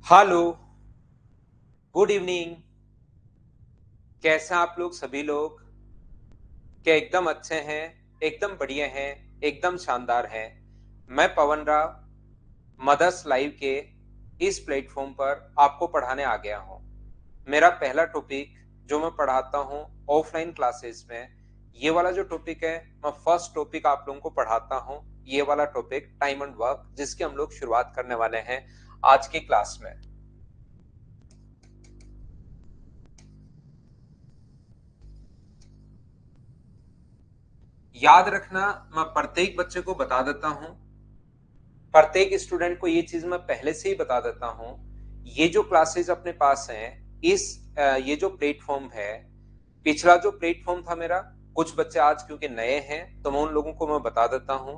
Hello, good evening. कैसे हैं आप लोग सभी लोग? क्या एकदम अच्छे हैं? एकदम बढ़िया हैं? एकदम शानदार हैं? मैं पवन राव मदर्स लाइव के इस प्लेटफॉर्म पर आपको पढ़ाने आ गया हूँ। मेरा पहला टॉपिक जो मैं पढ़ाता हूँ ऑफलाइन क्लासेस में, ये वाला जो टॉपिक है, मैं फर्स्ट टॉपिक आप लोगों को पढ़ाता हूँ। ये वाला टॉपिक टाइम एंड वर्क, जिसकी हम लोग शुरुआत करने वाले हैं आज की क्लास में। याद रखना, मैं प्रत्येक बच्चे को बता देता हूं, प्रत्येक स्टूडेंट को ये चीज मैं पहले से ही बता देता हूं। ये जो क्लासेस अपने पास हैं, इस ये जो प्लेटफॉर्म है, पिछला जो प्लेटफॉर्म था मेरा, कुछ बच्चे आज क्योंकि नए हैं तो मैं उन लोगों को मैं बता देता हूं।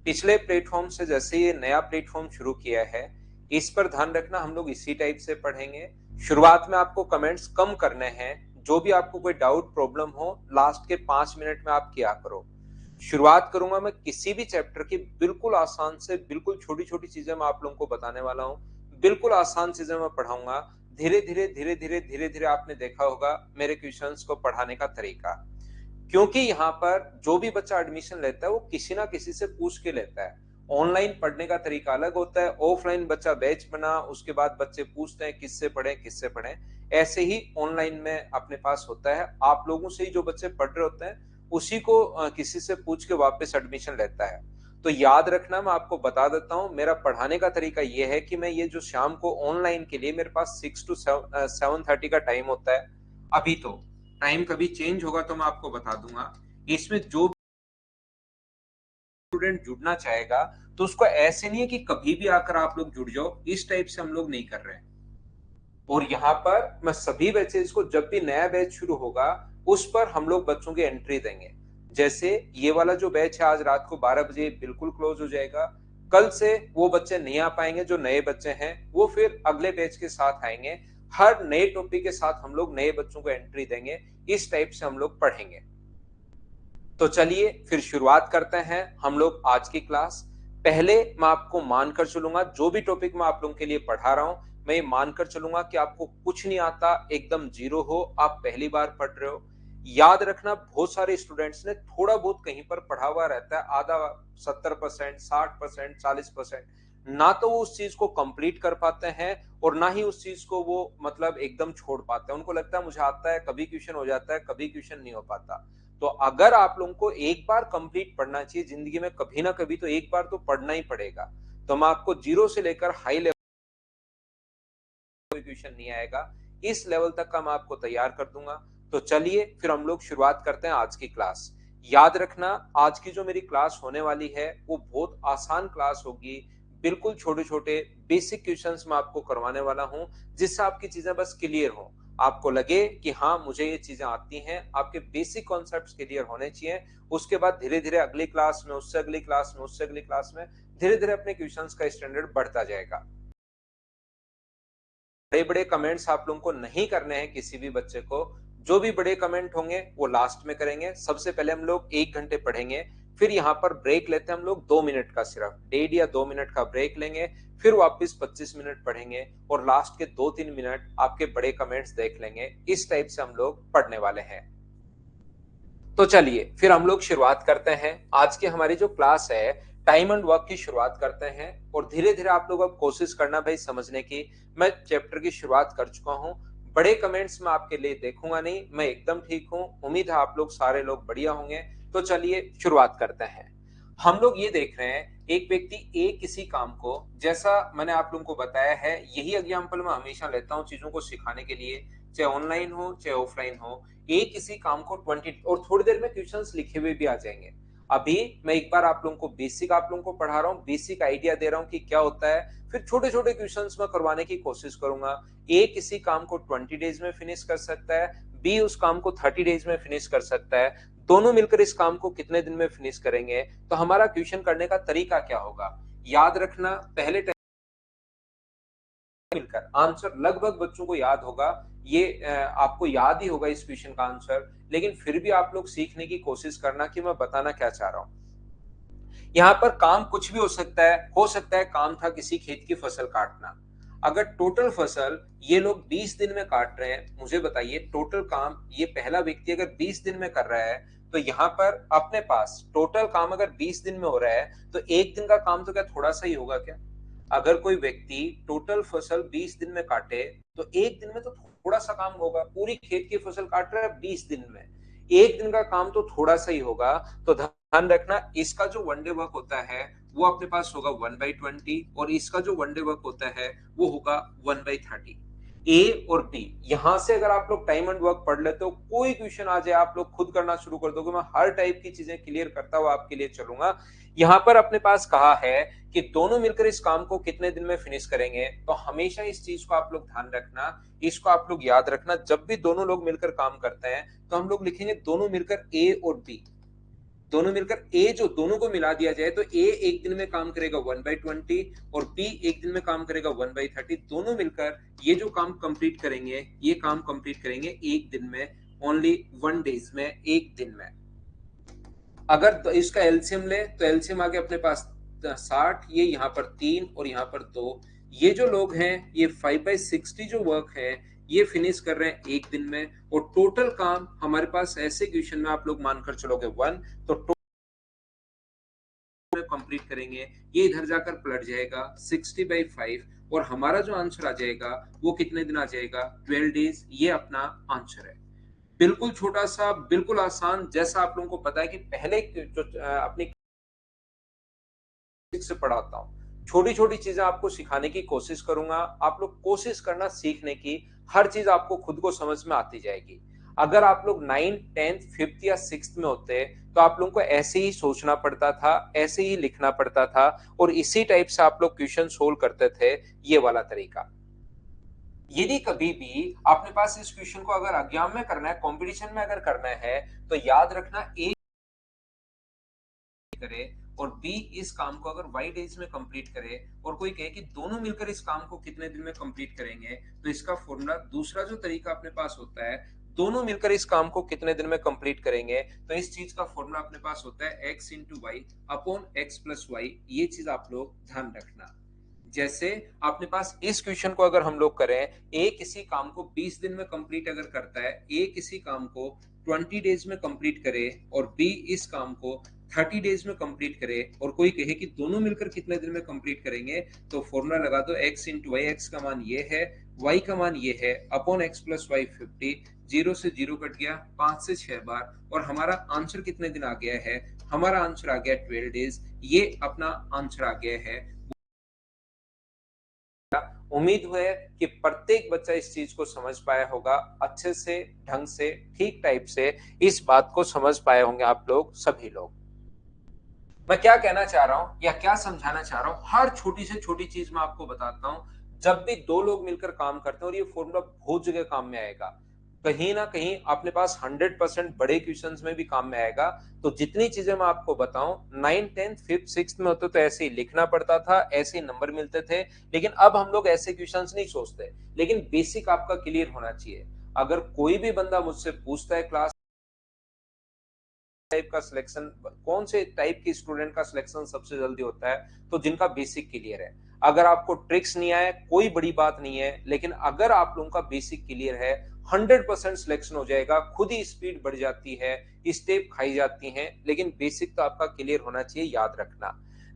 पिछले प्लेटफॉर्म से जैसे ये नया प्लेटफॉर्म शुरू किया है, इस पर ध्यान रखना, हम लोग इसी टाइप से पढ़ेंगे। शुरुआत में आपको कमेंट्स कम करने हैं। जो भी आपको कोई डाउट प्रॉब्लम हो, लास्ट के 5 मिनट में आप किया करो। शुरुआत करूंगा मैं किसी भी चैप्टर की, बिल्कुल आसान से बिल्कुल छोटी छोटी चीजें मैं आप लोगों को बताने वाला हूँ। बिल्कुल आसान चीजें मैं पढ़ाऊंगा। धीरे धीरे धीरे धीरे धीरे धीरे आपने देखा होगा मेरे क्वेश्चंस को पढ़ाने का तरीका। क्योंकि यहाँ पर जो भी बच्चा एडमिशन लेता है वो किसी ना किसी से पूछ के लेता है। ऑनलाइन पढ़ने का तरीका अलग होता है, ऑफलाइन बच्चा बैच बना, उसके बाद बच्चे पूछते हैं किससे पढ़े किससे पढ़े। ऐसे ही ऑनलाइन में अपने पास होता है, आप लोगों से ही जो बच्चे पढ़ रहे होते हैं उसी को किसी से पूछ के वापस एडमिशन लेता है। तो याद रखना, मैं आपको बता देता हूँ, मेरा पढ़ाने का तरीका ये है कि मैं ये जो शाम को ऑनलाइन के लिए मेरे पास 6 to 7:30 का टाइम होता है। अभी तो टाइम कभी चेंज होगा तो मैं आपको बता दूंगा। इसमें जो स्टूडेंट जुड़ना चाहेगा तो उसको ऐसे नहीं है कि कभी भी आकर आप लोग जुड़ जाओ, इस टाइप से हम लोग नहीं कर रहे हैं। और यहाँ पर मैं सभी बैचेज को, जब भी नया बैच शुरू होगा उस पर हम लोग बच्चों की एंट्री देंगे। जैसे ये वाला जो बैच है आज रात को 12 बजे बिल्कुल क्लोज हो जाएगा। कल से वो बच्चे नहीं आ पाएंगे, जो नए बच्चे हैं वो फिर अगले बैच के साथ आएंगे। हर नए टॉपिक के साथ हम लोग नए बच्चों को एंट्री देंगे। इस टाइप से हम लोग पढ़ेंगे। तो चलिए फिर शुरुआत करते हैं हम लोग आज की क्लास। पहले मैं आपको मानकर चलूंगा, जो भी टॉपिक मैं आप लोगों के लिए पढ़ा रहा हूं, मैं ये मानकर चलूंगा कि आपको कुछ नहीं आता, एकदम जीरो हो, आप पहली बार पढ़ रहे हो। याद रखना, बहुत सारे स्टूडेंट्स ने थोड़ा बहुत कहीं पर पढ़ा हुआ रहता है, आधा 70%, 60%, 40%, ना तो वो उस चीज को कंप्लीट कर पाते हैं और ना ही उस चीज को वो मतलब एकदम छोड़ पाते हैं। उनको लगता है मुझे आता है, कभी क्वेश्चन हो जाता है, कभी क्वेश्चन नहीं हो पाता। तो अगर आप लोगों को एक बार कंप्लीट पढ़ना चाहिए जिंदगी में, कभी ना कभी तो एक बार तो पढ़ना ही पड़ेगा। तो मैं आपको जीरो से लेकर हाई लेवल, कोई क्वेश्चन नहीं आएगा, इस लेवल तक का मैं आपको तैयार कर दूंगा। तो चलिए फिर हम लोग शुरुआत करते हैं आज की क्लास। याद रखना, आज की जो मेरी क्लास होने वाली है वो बहुत आसान क्लास होगी। बिल्कुल छोटे छोटे बेसिक क्वेश्चंस मैं आपको करवाने वाला हूं, जिससे आपकी चीजें बस क्लियर हो, आपको लगे कि हाँ मुझे ये चीजें आती हैं, आपके बेसिक कॉन्सेप्ट्स क्लियर होने चाहिए। उसके बाद धीरे धीरे अगली क्लास में, उससे अगली क्लास में, उससे अगली क्लास में धीरे धीरे अपने क्वेश्चंस का स्टैंडर्ड बढ़ता जाएगा। बड़े बड़े कमेंट्स आप लोगों को नहीं करने हैं किसी भी बच्चे को। जो भी बड़े कमेंट होंगे वो लास्ट में करेंगे। सबसे पहले हम लोग 1 घंटे पढ़ेंगे, फिर यहाँ पर ब्रेक लेते हैं हम लोग 2 मिनट का, सिर्फ 1.5 या 2 मिनट का ब्रेक लेंगे। फिर वापस 25 मिनट पढ़ेंगे और लास्ट के 2-3 मिनट आपके बड़े कमेंट्स देख लेंगे। इस टाइप से हम लोग पढ़ने वाले हैं। तो चलिए फिर हम लोग शुरुआत करते हैं। आज की हमारी जो क्लास है, टाइम एंड वर्क की शुरुआत करते हैं। और धीरे धीरे आप लोग अब कोशिश करना भाई समझने की। मैं चैप्टर की शुरुआत कर चुका हूं। बड़े कमेंट्स में आपके लिए देखूंगा नहीं, मैं एकदम ठीक हूं। उम्मीद है आप लोग सारे लोग बढ़िया होंगे। तो चलिए शुरुआत करते हैं। हम लोग ये देख रहे हैं, एक व्यक्ति ए किसी काम को, जैसा मैंने आप लोगों को बताया है, यही एग्जाम्पल मैं हमेशा लेता हूँ चीजों को सिखाने के लिए, चाहे ऑनलाइन हो चाहे ऑफलाइन हो। ए किसी काम को 20, और थोड़ी देर में क्वेश्चंस लिखे हुए भी आ जाएंगे। अभी मैं एक बार आप लोगों को बेसिक आप लोगों को पढ़ा रहा हूँ, बेसिक आइडिया दे रहा हूँ कि क्या होता है, फिर छोटे छोटे क्वेश्चंस में करवाने की कोशिश करूंगा। ए किसी काम को 20 डेज में फिनिश कर सकता है, बी उस काम को 30 डेज में फिनिश कर सकता है। दोनों मिलकर इस काम को कितने दिन में फिनिश करेंगे, तो हमारा क्वेश्चन करने का तरीका क्या होगा। याद रखना, पहले मिलकर आंसर लगभग बच्चों को याद होगा। ये आपको याद ही होगा इस क्वेश्चन का आंसर, लेकिन फिर भी आप लोग सीखने की कोशिश करना कि मैं बताना क्या चाह रहा हूं। यहाँ पर काम कुछ भी हो सकता है। काम था किसी खेत की फसल काटना। अगर टोटल फसल ये लोग 20 दिन में काट रहे हैं, मुझे बताइए टोटल काम ये पहला व्यक्ति अगर 20 दिन में कर रहा है, तो यहाँ पर अपने पास टोटल काम अगर 20 दिन में हो रहा है, तो एक दिन का काम तो क्या थोड़ा सा ही होगा क्या? अगर कोई व्यक्ति टोटल फसल 20 दिन में काटे, तो एक दिन में तो थोड़ा सा काम होगा। पूरी खेत की फसल काट रहा है 20 दिन में, एक दिन का काम तो थोड़ा सा ही होगा। तो ध्यान रखना, इसका जो वन डे वर्क होता है वो अपने पास होगा 1/20, और इसका जो वन डे वर्क होता है वो होगा 1/30। ए और बी, यहां से अगर आप लोग टाइम एंड वर्क पढ़ लेते हो, कोई क्वेश्चन आ जाए आप लोग खुद करना शुरू कर दोगे। मैं हर टाइप की चीजें क्लियर करता हुआ आपके लिए चलूंगा। यहाँ पर अपने पास कहा है कि दोनों मिलकर इस काम को कितने दिन में फिनिश करेंगे, तो हमेशा इस चीज को आप लोग ध्यान रखना, इसको आप लोग याद रखना। जब भी दोनों लोग मिलकर काम करते हैं तो हम लोग लिखेंगे दोनों मिलकर ए और बी। दोनों मिलकर ए जो दोनों को मिला दिया जाए तो ए एक दिन में काम करेगा 1/20 और बी एक दिन में काम करेगा 1/30। दोनों मिलकर ये जो काम कंप्लीट करेंगे, ये काम कंप्लीट करेंगे एक दिन में, ओनली 1 डेज में, एक दिन में। अगर इसका एलसीएम ले तो एलसीएम आगे अपने पास 60, ये यहाँ पर 3 और यहाँ पर 2। ये जो लोग हैं ये 5/60 जो वर्क है ये फिनिश कर रहे हैं एक दिन में, और टोटल काम हमारे पास ऐसे क्वेश्चन में आप लोग मानकर चलोगे 1, तो कंप्लीट करेंगे, ये इधर जाकर पलट जाएगा 60/5, और हमारा जो आंसर आ जाएगा वो कितने दिन आ जाएगा? 12 डेज। ये अपना आंसर है। बिल्कुल छोटा सा, बिल्कुल आसान, जैसा आप लोगों को पता है कि पहले जो अपनी से पढ़ाता हूँ, छोटी छोटी चीजें आपको सिखाने की कोशिश करूंगा। आप लोग कोशिश करना सीखने की, हर चीज आपको खुद को समझ में आती जाएगी। अगर आप लोग 9th 10th 5th या 6th में होते तो आप लोगों को ऐसे ही सोचना पड़ता था, ऐसे ही लिखना पड़ता था, और इसी टाइप से आप लोग क्वेश्चन सोल्व करते थे, ये वाला तरीका। यदि कभी भी अपने पास इस क्वेश्चन को अगर एग्जाम में करना है, कंपटीशन में अगर करना है, तो याद रखना ए करे और बी इस काम को अगर वाई डेज में कंप्लीट करे, और कोई कहे कि दोनों मिलकर इस काम को कितने दिन में कंप्लीट करेंगे, तो इसका फॉर्मूला, दूसरा जो तरीका अपने पास होता है, दोनों मिलकर इस काम को कितने दिन में कंप्लीट करेंगे, तो इस चीज का फॉर्मूला अपने पास होता है x into y upon x plus y. ये चीज आप लोग ध्यान रखना। जैसे अपने पास इस क्वेश्चन को अगर हम लोग करें, ए किसी काम को 20 दिन में कंप्लीट अगर करता है, ए किसी काम को 20 डेज में कंप्लीट करे, और बी इस काम को 30 डेज में कंप्लीट करे, और कोई कहे कि दोनों मिलकर कितने दिन में कंप्लीट करेंगे, तो फॉर्मूला लगा दो x इंटू वाई। एक्स का मान ये है, y का मान ये है, अपॉन एक्स प्लस वाई 50। 0 से 0 कट गया 5 से 6 बार, और हमारा आंसर कितने दिन आ गया है? हमारा आंसर आ गया 12 डेज। ये अपना आंसर आ गया है। उम्मीद है कि प्रत्येक बच्चा इस चीज को समझ पाया होगा, अच्छे से, ढंग से, ठीक टाइप से इस बात को समझ पाए होंगे आप लोग सभी लोग। मैं क्या कहना चाह रहा हूं या क्या समझाना चाह रहा हूं, हर छोटी से छोटी चीज मैं आपको बताता हूं। जब भी दो लोग मिलकर काम करते हैं, और ये फॉर्मूला बहुत जगह काम में आएगा, कहीं ना कहीं अपने पास 100% बड़े क्वेश्चंस में भी काम में आएगा। तो जितनी चीजें मैं आपको बताऊं, 9th 10th 5th 6th में होते तो ऐसे ही लिखना पड़ता था, ऐसे ही नंबर मिलते थे। लेकिन अब हम लोग ऐसे क्वेश्चंस नहीं सोचते, लेकिन बेसिक आपका क्लियर होना चाहिए। अगर कोई भी बंदा मुझसे पूछता है क्लास टाइप का सिलेक्शन, कौन से टाइप की स्टूडेंट का सिलेक्शन सबसे जल्दी होता है, तो जिनका बेसिक क्लियर है। अगर आपको ट्रिक्स नहीं आए कोई बड़ी बात नहीं है, लेकिन अगर आप लोगों का बेसिक क्लियर है, 100% सिलेक्शन हो जाएगा। खुद ही स्पीड बढ़ जाती है, स्टेप खाई जाती हैं, लेकिन बेसिक तो आपका क्लियर होना चाहिए, याद रखना।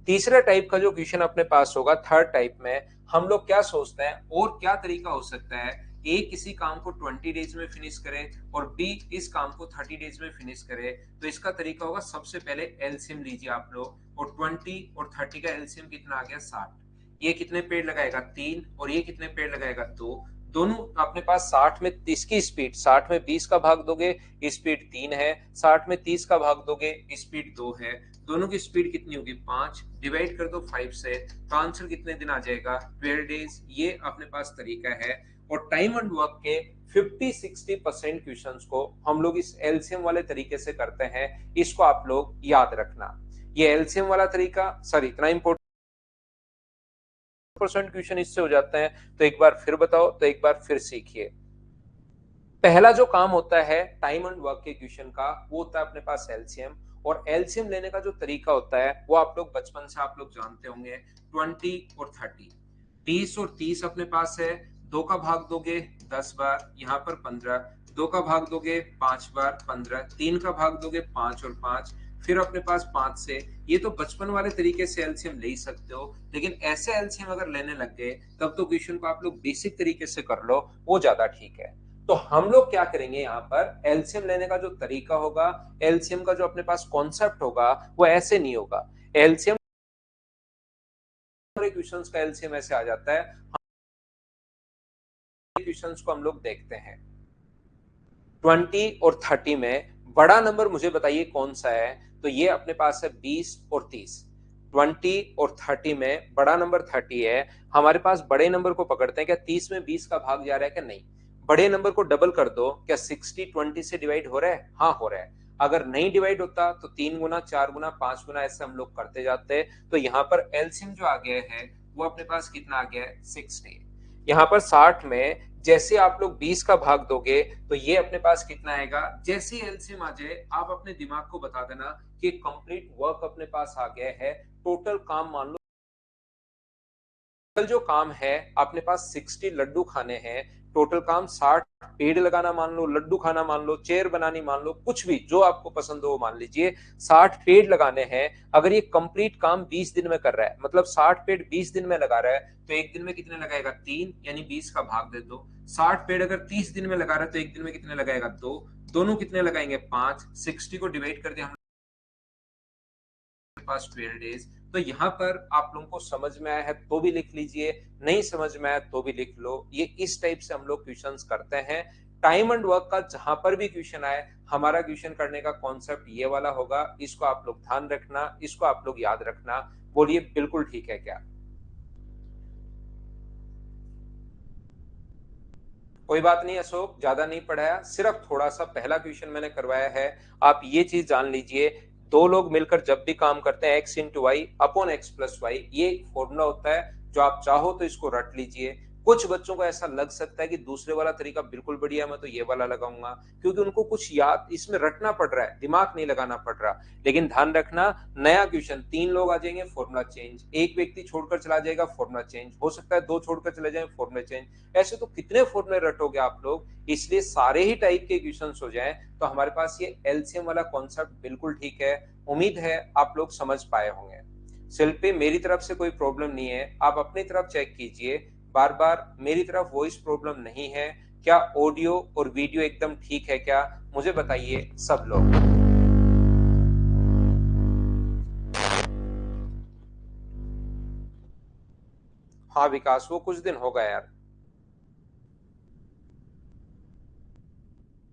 तीसरा टाइप का जो क्वेश्चन अपने पास होगा, थर्ड टाइप में हम लोग क्या सोचते हैं, और क्या तरीका हो सकता है, ए किसी काम को 20 डेज में फिनिश करे और बी इस काम को 30 डेज में फिनिश करे। तो इसका तरीका होगा, सबसे पहले एलसीएम लीजिए आप लोग, और 20 और 30 का एलसीएम कितना आ गया? 60। ये कितने पेड़ लगाएगा? 3। और ये कितने पेड़ लगाएगा? 2। दोनों अपने पास 60 में 30 की स्पीड, 60 में 20 का भाग दोगे, स्पीड 3 है। 60 में 30 का भाग दोगे, स्पीड 2 है। दोनों की स्पीड कितनी होगी? 5। डिवाइड कर दो 5 से, तो आंसर कितने दिन आ जाएगा? 12 डेज। ये अपने पास तरीका है। और टाइम एंड वर्क के 50-60% क्वेश्चंस को हम लोग इस एलसीएम वाले तरीके से करते हैं। इसको आप लोग याद रखना। ये एलसीएम वाला तरीका सर इतना इंपॉर्टेंट परसेंट क्वेश्चन इससे हो जाते हैं, तो एक बार फिर बताओ, तो एक बार फिर सीखिए। पहला जो काम होता है टाइम एंड वर्क के क्वेश्चन का, वो होता है अपने पास एलसीएम। और एलसीएम लेने का जो तरीका होता है वो आप लोग बचपन से आप लोग जानते होंगे, 20 और 30। 30 और 30 अपने पास है, 2 का भाग दोगे 10 बार, यहाँ पर 15, 2 का भाग दोगे 5 बार 15, 3 का भाग दोगे 5 और 5, फिर अपने पास 5 से, ये तो बचपन वाले तरीके से एलसीएम ले ही सकते हो, लेकिन ऐसे एलसीएम अगर लेने लग गए तब तो क्वेश्चन को आप लोग बेसिक तरीके से कर लो, वो ज्यादा ठीक है। तो हम लोग क्या करेंगे, यहाँ पर एलसीएम लेने का जो तरीका होगा, एलसीएम का जो अपने पास कॉन्सेप्ट होगा, वो ऐसे नहीं होगा। एलसीएम क्वेश्चंस का एलसीएम ऐसे आ जाता है, क्वेश्चंस को हम लोग देखते हैं। 20 और 30 में बड़ा नंबर मुझे बताइए कौन सा है, तो ये अपने पास है 20 और 30। 20 और 30 में बड़ा नंबर 30 है, हमारे पास बड़े नंबर को पकड़ते हैं, क्या 30 में 20 का भाग जा रहा है क्या, नहीं। बड़े नंबर को डबल कर दो, क्या 60 20 से डिवाइड हो रहा है, हाँ हो रहा है। अगर नहीं डिवाइड होता तो 3 गुना 4 गुना 5 गुना ऐसे हम लोग करते जाते हैं। तो यहाँ पर एलसीएम जो आ गया है वो अपने पास कितना आ गया है, 60। यहाँ पर 60 में जैसे आप लोग 20 का भाग दोगे तो ये अपने पास कितना आएगा, जैसे एलसीएम आ जाए आप अपने दिमाग को बता देना कि कंप्लीट वर्क अपने पास आ गया है। टोटल काम मान लो, टोटल जो काम है अपने पास 60 लड्डू खाने हैं, टोटल काम 60 पेड़ लगाना मान लो, लड्डू खाना मान लो, चेयर बनानी मान लो, कुछ भी जो आपको पसंद हो वो मान लीजिए, 60 पेड़ लगाने हैं। अगर ये कंप्लीट काम 20 दिन में कर रहा है, मतलब 60 पेड़ 20 दिन में लगा रहा है, तो एक दिन में कितने लगाएगा, 3, यानी 20 का भाग दे दो। 60 पेड़ अगर 30 दिन में लगा रहा है तो एक दिन में कितने लगाएगा, 2, दोनों कितने लगाएंगे, 5, 60 को डिवाइड कर दिया हम पास 12 डेज। तो यहाँ पर आप लोगों को समझ में आया है तो भी लिख लीजिए, नहीं समझ में आया तो भी लिख लो। ये इस टाइप से हम लोग क्वेश्चंस करते हैं। टाइम एंड वर्क का जहां पर भी क्वेश्चन आए, हमारा क्वेश्चन करने का कॉन्सेप्ट ये वाला होगा, इसको आप लोग ध्यान रखना, इसको आप लोग याद रखना। बोलिए बिल्कुल ठीक है क्या? कोई बात नहीं अशोक, ज्यादा नहीं पढ़ाया, सिर्फ थोड़ा सा पहला क्वेश्चन मैंने करवाया है। आप ये चीज जान लीजिए, दो लोग मिलकर जब भी काम करते हैं, x into y upon x plus y, ये एक फॉर्मूला होता है, जो आप चाहो तो इसको रट लीजिए। कुछ बच्चों को ऐसा लग सकता है कि दूसरे वाला तरीका बिल्कुल बढ़िया, मैं तो ये वाला लगाऊंगा, क्योंकि उनको कुछ याद इसमें रटना पड़ रहा है, दिमाग नहीं लगाना पड़ रहा। लेकिन ध्यान रखना, नया क्वेश्चन 3 लोग आ जाएंगे, फॉर्मूला चेंज, एक व्यक्ति छोड़कर चला जाएगा, फॉर्मूला चेंज हो सकता है, 2 छोड़कर चले जाए, फॉर्मूला चेंज। ऐसे तो कितने फॉर्मूले रटोगे आप लोग, इसलिए सारे ही टाइप के क्वेश्चंस हो जाएं तो हमारे पास ये एलसीएम वाला कॉन्सेप्ट बिल्कुल ठीक है। उम्मीद है आप लोग समझ पाए होंगे। शिल्पी, मेरी तरफ से कोई प्रॉब्लम नहीं है, आप अपनी तरफ चेक कीजिए बार बार, मेरी तरफ वॉइस प्रॉब्लम नहीं है क्या, ऑडियो और वीडियो एकदम ठीक है क्या, मुझे बताइए सब लोग। हाँ विकास, वो कुछ दिन होगा यार।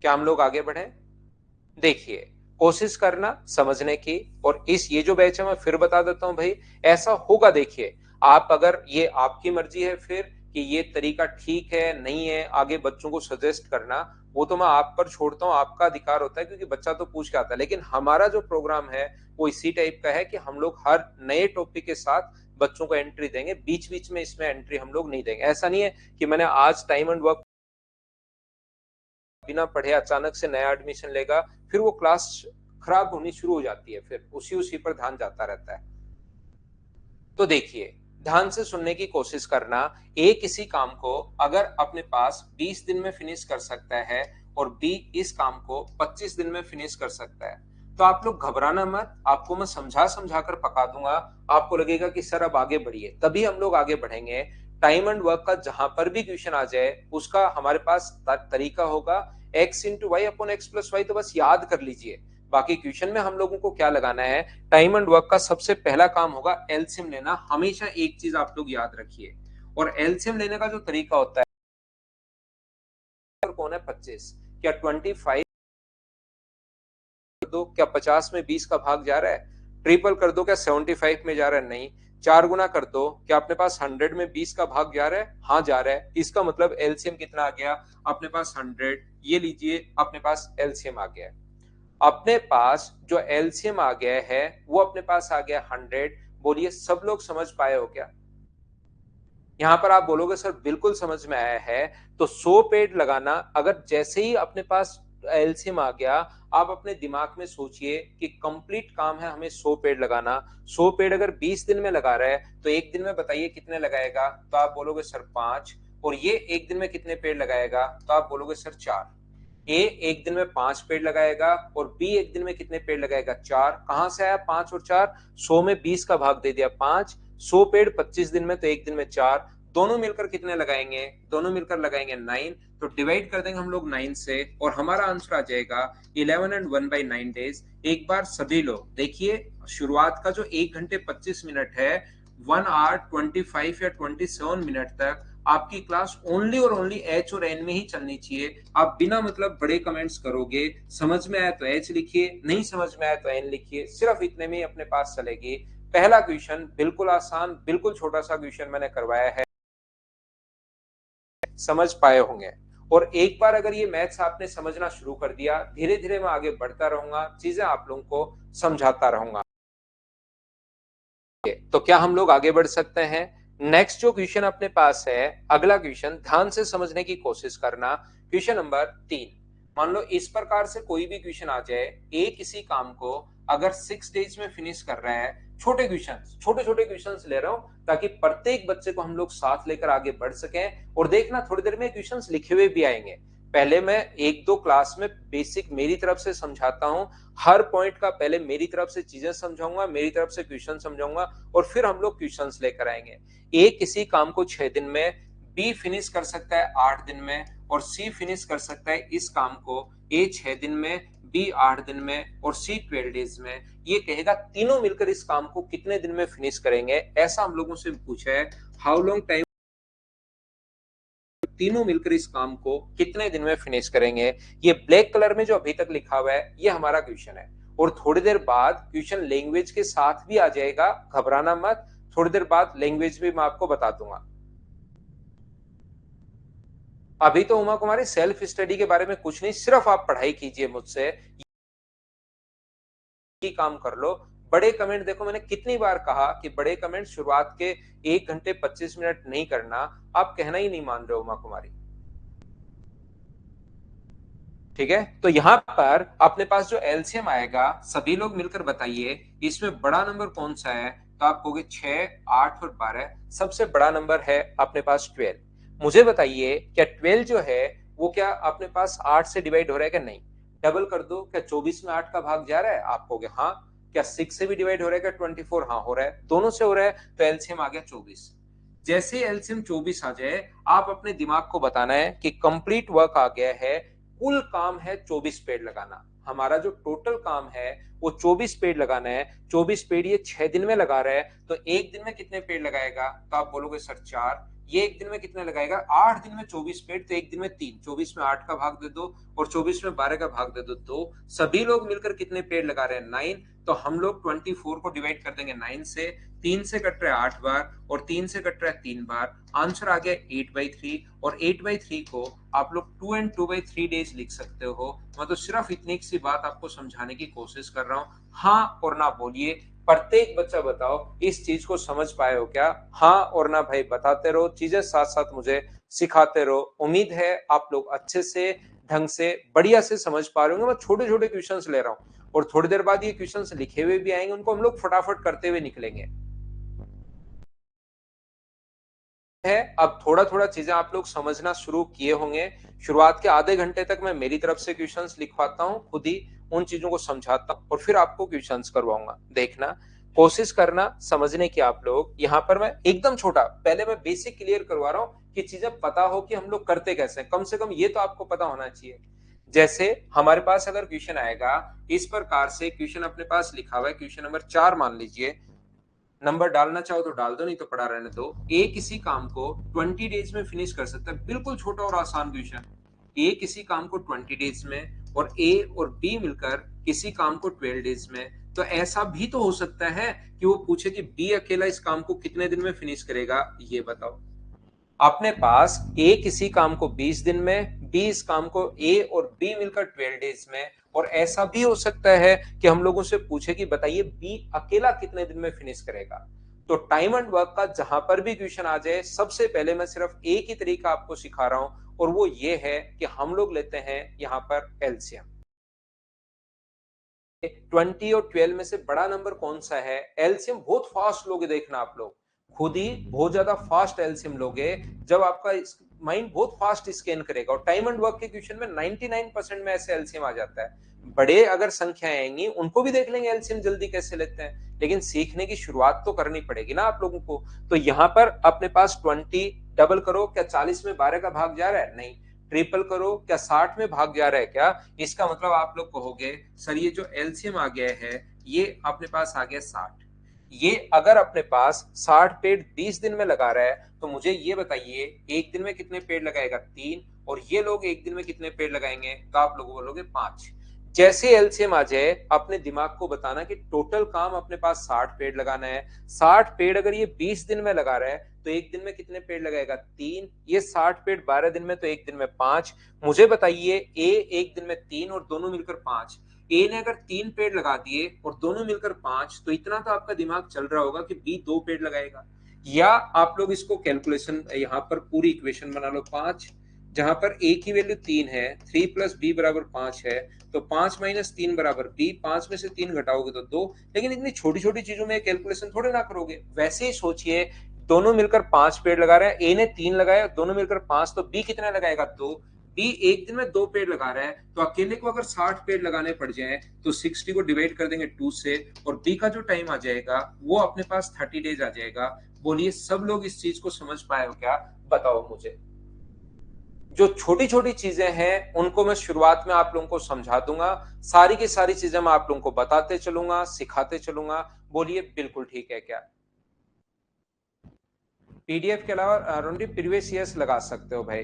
क्या हम लोग आगे बढ़े? देखिए, कोशिश करना समझने की, और इस ये जो बैच है मैं फिर बता देता हूं भाई, ऐसा होगा। देखिए, आप अगर, ये आपकी मर्जी है फिर कि ये तरीका ठीक है नहीं है, आगे बच्चों को सजेस्ट करना, वो तो मैं आप पर छोड़ता हूँ, आपका अधिकार होता है, क्योंकि बच्चा तो पूछ के आता है। लेकिन हमारा जो प्रोग्राम है वो इसी टाइप का है कि हम लोग हर नए टॉपिक के साथ बच्चों को एंट्री देंगे, बीच बीच में इसमें एंट्री हम लोग नहीं देंगे। ऐसा नहीं है कि मैंने आज टाइम एंड वर्क बिना पढ़े अचानक से नया एडमिशन लेगा, फिर वो क्लास खराब होनी शुरू हो जाती है, फिर उसी उसी पर ध्यान जाता रहता है। तो देखिए, ध्यान से सुनने की कोशिश करना। ए किसी काम को अगर अपने पास 20 दिन में फिनिश कर सकता है, और बी इस काम को 25 दिन में फिनिश कर सकता है, तो आप लोग घबराना मत, आपको मैं समझा समझा कर पका दूंगा। आपको लगेगा कि सर अब आगे बढ़िए, तभी हम लोग आगे बढ़ेंगे। टाइम एंड वर्क का जहां पर भी क्वेश्चन आ जाए, उसका हमारे पास तरीका होगा x into y upon x plus y, तो बस याद कर लीजिए। बाकी क्वेश्चन में हम लोगों को क्या लगाना है, टाइम एंड वर्क का सबसे पहला काम होगा एलसीएम लेना। हमेशा एक चीज आप लोग याद रखिए, और एलसीएम लेने का जो तरीका होता है, कौन है 25, क्या 25 कर दो, क्या 50 में 20 का भाग जा रहा है, ट्रिपल कर दो, क्या 75 में जा रहा है, नहीं। 4 गुना कर दो, क्या अपने पास 100 में 20 का भाग जा रहा है, हाँ जा रहा है। इसका मतलब एलसीएम कितना आ गया अपने पास, 100। ये लीजिए अपने पास एलसीएम आ गया। अपने पास जो एलसीएम आ गया है वो अपने पास आ गया 100। बोलिए सब लोग समझ पाए हो क्या? यहां पर आप बोलोगे सर बिल्कुल समझ में आया है, तो 100 पेड़ लगाना, अगर जैसे ही अपने पास एलसीएम आ गया, आप अपने दिमाग में सोचिए कि कंप्लीट काम है हमें 100 पेड़ लगाना। 100 पेड़ अगर 20 दिन में लगा रहे हैं तो एक दिन में बताइए कितने लगाएगा? तो आप बोलोगे सर 5। और ये एक दिन में कितने पेड़ लगाएगा? तो आप बोलोगे सर 4। ए एक दिन में 5 पेड़ लगाएगा और बी एक दिन में कितने पेड़ लगाएगा? 4। कहां से आया 5 और 4? 100 में 20 का भाग दे दिया 5। 100 पेड़ 25 दिन में, तो एक दिन में 4। दोनों मिलकर कितने लगाएंगे? दोनों मिलकर लगाएंगे 9। तो डिवाइड कर देंगे हम लोग 9 से और हमारा आंसर आ जाएगा 11 एंड 1/9 डेज। एक बार सभी लोग देखिए, शुरुआत का जो 1 घंटे 25 मिनट है, 1 आवर 25 या 27 मिनट तक आपकी क्लास ओनली और ओनली एच और एन में ही चलनी चाहिए। आप बिना मतलब बड़े कमेंट्स करोगे, समझ में आया तो एच लिखिए, नहीं समझ में आया तो एन लिखिए, सिर्फ इतने में ही अपने पास चलेगी। पहला क्वेश्चन बिल्कुल आसान, बिल्कुल छोटा सा क्वेश्चन मैंने करवाया है, समझ पाए होंगे। और एक बार अगर ये मैथ्स आपने समझना शुरू कर दिया, धीरे धीरे मैं आगे बढ़ता रहूंगा, चीजें आप लोगों को समझाता रहूंगा। तो क्या हम लोग आगे बढ़ सकते हैं? नेक्स्ट जो क्वेश्चन अपने पास है, अगला क्वेश्चन ध्यान से समझने की कोशिश करना। Question number 3। मान लो इस प्रकार से कोई भी क्वेश्चन आ जाए, ए किसी काम को अगर 6 डेज में फिनिश कर रहा है। छोटे क्वेश्चन, छोटे छोटे क्वेश्चन ले रहा हूं ताकि प्रत्येक बच्चे को हम लोग साथ लेकर आगे बढ़ सकें। और देखना थोड़ी देर में क्वेश्चन लिखे हुए भी आएंगे। पहले मैं एक दो क्लास में बेसिक मेरी तरफ से समझाता हूं, हर पॉइंट का पहले मेरी तरफ से चीजें समझाऊंगा, मेरी तरफ से क्वेश्चन समझाऊंगा और फिर हम लोग क्वेश्चंस लेकर आएंगे। ए किसी काम को 6 दिन में, बी फिनिश कर सकता है 8 दिन में और सी फिनिश कर सकता है इस काम को ए 6 दिन में, बी 8 दिन में और सी 12 डेज में। ये कहेगा तीनों मिलकर इस काम को कितने दिन में फिनिश करेंगे, ऐसा हम लोगों से पूछा है। हाउ लॉन्ग टाइम, तीनों मिलकर इस काम को कितने दिन में फिनिश करेंगे। ये ब्लैक कलर में जो अभी तक लिखा हुआ है ये हमारा क्वेश्चन है। और थोड़ी देर बाद क्वेश्चन लैंग्वेज के साथ भी आ जाएगा, घबराना मत, थोड़ी देर बाद लैंग्वेज भी मैं आपको बता दूंगा। अभी तो उमा कुमारी सेल्फ स्टडी के बारे में कुछ नहीं, सिर्फ आप पढ़ाई कीजिए मुझसे, ही काम कर लो। बड़े कमेंट देखो, मैंने कितनी बार कहा कि बड़े कमेंट शुरुआत के 1 घंटे 25 मिनट नहीं करना, आप कहना ही नहीं मान रहे हो उमा कुमारी। ठीक है, तो यहां पर अपने पास जो एलसीएम आएगा, सभी लोग मिलकर बताइए इसमें बड़ा नंबर कौन सा है। तो आप कहोगे 6, 8 और 12। सबसे बड़ा नंबर है अपने पास 12। मुझे बताइए क्या 12 जो है वो क्या अपने पास 8 से डिवाइड हो रहा है क्या? नहीं। डबल कर दो, क्या 24 में 8 का भाग जा रहा है? आप कहोगे हाँ। क्या 6 से भी डिवाइड हो रहा है क्या? 24, हाँ हो रहा है, दोनों से हो रहा है, तो एलसीएम आ गया 24। जैसे एलसीएम 24 आ जाए, आप अपने दिमाग को बताना है कि कंप्लीट वर्क आ गया है। कुल काम है 24 पेड़ लगाना, हमारा जो टोटल काम है वो 24 पेड़ लगाना है। 24 पेड़ ये 6 दिन में लगा रहा है, तो एक दिन में कितने पेड़ लगाएगा? तो आप बोलोगे सर 4। ये एक दिन में कितने लगाएगा? 8 दिन में 24 पेड़, तो एक दिन में 3। 24 में 8 का भाग दे दो और 24 में 12 का भाग दे दो 2। सभी लोग मिलकर कितने पेड़ लगा रहे हैं? 9। तो हम लोग 24 को डिवाइड कर देंगे 9 से। 3 से कट रहा है 8 बार और 3 से कट रहा है 3 बार। आंसर आ गया 8/3। और 8/3 को आप लोग 2 एंड 2/3 डेज लिख सकते हो। मैं तो सिर्फ इतनी सी बात आपको समझाने की कोशिश कर रहा हूँ। हाँ और ना बोलिए, प्रत्येक बच्चा बताओ इस चीज को समझ पाए हो क्या? हाँ और ना भाई बताते रहो, चीजें साथ साथ मुझे सिखाते रहो। उम्मीद है आप लोग अच्छे से, ढंग से, बढ़िया से समझ पा रहे होंगे। मैं छोटे छोटे क्वेश्चंस ले रहा हूँ और थोड़ी देर बाद ये क्वेश्चंस लिखे हुए भी आएंगे, उनको हम लोग फटाफट करते हुए निकलेंगे। है अब थोड़ा थोड़ा चीजें आप लोग समझना शुरू किए होंगे। शुरुआत के आधे घंटे तक मैं मेरी तरफ से क्वेश्चंस लिखवाता हूँ, खुद ही उन चीजों को समझाता हूँ और फिर आपको क्वेश्चंस करवाऊंगा। देखना, कोशिश करना समझने की। आप लोग यहाँ पर मैं एकदम छोटा, पहले मैं बेसिक क्लियर करवा रहा हूँ कि चीजें पता हो कि हम लोग करते कैसे, कम से कम ये तो आपको पता होना चाहिए। जैसे हमारे पास अगर क्वेश्चन आएगा इस प्रकार से, क्वेश्चन अपने पास लिखा हुआ है, क्वेश्चन नंबर 4 मान लीजिए। नंबर डालना चाहो तो डाल दो, नहीं तो पड़ा रहने दो। ए किसी काम को 20 डेज में फिनिश कर सकता है, बिल्कुल छोटा और आसान क्वेश्चन। ए किसी काम को 20 डेज में और ए और बी मिलकर किसी काम को 12 डेज में। तो ऐसा भी तो हो सकता है कि वो पूछे कि बी अकेला इस काम को कितने दिन में फिनिश करेगा, ये बताओ। अपने पास ए किसी काम को 20 दिन में, बी इस काम को, ए और बी मिलकर 12 डेज में। और ऐसा भी हो सकता है कि हम लोगों से पूछे कि बताइए बी अकेला कितने दिन में फिनिश करेगा। तो टाइम एंड वर्क का जहां पर भी क्वेश्चन आ जाए, सबसे पहले मैं सिर्फ एक ही तरीका आपको सिखा रहा हूं, और वो ये है कि हम लोग लेते हैं यहाँ पर एलसीएम। 20 और 12 में से बड़ा नंबर कौन सा है? एलसीएम बहुत फास्ट लोगे, देखना आप लोग खुद ही बहुत ज्यादा फास्ट एलसीएम लोगे जब आपका माइंड बहुत फास्ट स्कैन करेगा। और टाइम एंड वर्क के क्वेश्चन में 99% में ऐसे एलसीएम आ जाता है। बड़े अगर संख्या आएंगी उनको भी देख लेंगे एलसीएम जल्दी कैसे लेते हैं, लेकिन सीखने की शुरुआत तो करनी पड़ेगी ना आप लोगों को। तो यहाँ पर अपने पास 20 डबल करो, क्या 40 में 12 का भाग जा रहा है? नहीं। ट्रिपल करो, क्या 60 में भाग जा रहा है क्या? इसका मतलब आप लोग कहोगे सर ये जो एलसीएम आ गया है ये अपने पास आ गया 60। ये अगर अपने पास 60 पेड़ 20 दिन में लगा रहा है तो मुझे ये बताइए एक दिन में कितने पेड़ लगाएगा? 3। और ये लोग एक दिन में कितने पेड़ लगाएंगे? तो आप लोग बोलोगे 5। जैसे एलसीएम आ जाए अपने दिमाग को बताना कि टोटल काम अपने पास 60 पेड़ लगाना है। 60 पेड़ अगर ये 20 दिन में लगा रहा है तो एक दिन में कितने पेड़ लगाएगा? 3। ये 60 पेड़ 12 दिन में तो एक दिन में 5। मुझे बताइए ए एक दिन में 3 और दोनों मिलकर 5। ए ने अगर 3 पेड़ लगा दिए और दोनों मिलकर 5, तो इतना तो आपका दिमाग चल रहा होगा कि बी 2 पेड़ लगाएगा। या आप लोग इसको कैलकुलेशन यहाँ पर पूरी इक्वेशन बना लो। 5 जहां पर ए की वैल्यू 3 है, 3 प्लस बी बराबर 5 है, तो 5 माइनस 3 बराबर बी। 5 में से 3 घटाओगे तो 2। लेकिन इतनी छोटी छोटी चीजों में कैलकुलेशन थोड़े ना करोगे। वैसे ही सोचिए दोनों मिलकर 5 पेड़ लगा रहे हैं, ए ने 3 लगाया, दोनों मिलकर 5, तो बी कितना लगाएगा? 2। बी एक दिन में 2 पेड़ लगा रहा है, तो अकेले को अगर 60 पेड़ लगाने पड़ जाए तो 60 को डिवाइड कर देंगे 2 से, और बी का जो टाइम आ जाएगा वो अपने पास 30 डेज आ जाएगा। बोलिए सब लोग इस चीज को समझ पाए हो क्या? बताओ मुझे। जो छोटी छोटी चीजें हैं उनको मैं शुरुआत में आप लोगों को समझा दूंगा, सारी की सारी चीजें मैं आप लोगों को बताते चलूंगा, सिखाते चलूंगा। बोलिए बिल्कुल ठीक है क्या? पीडीएफ के अलावा अरुण जी प्रीवियस ईयर्स लगा सकते हो भाई,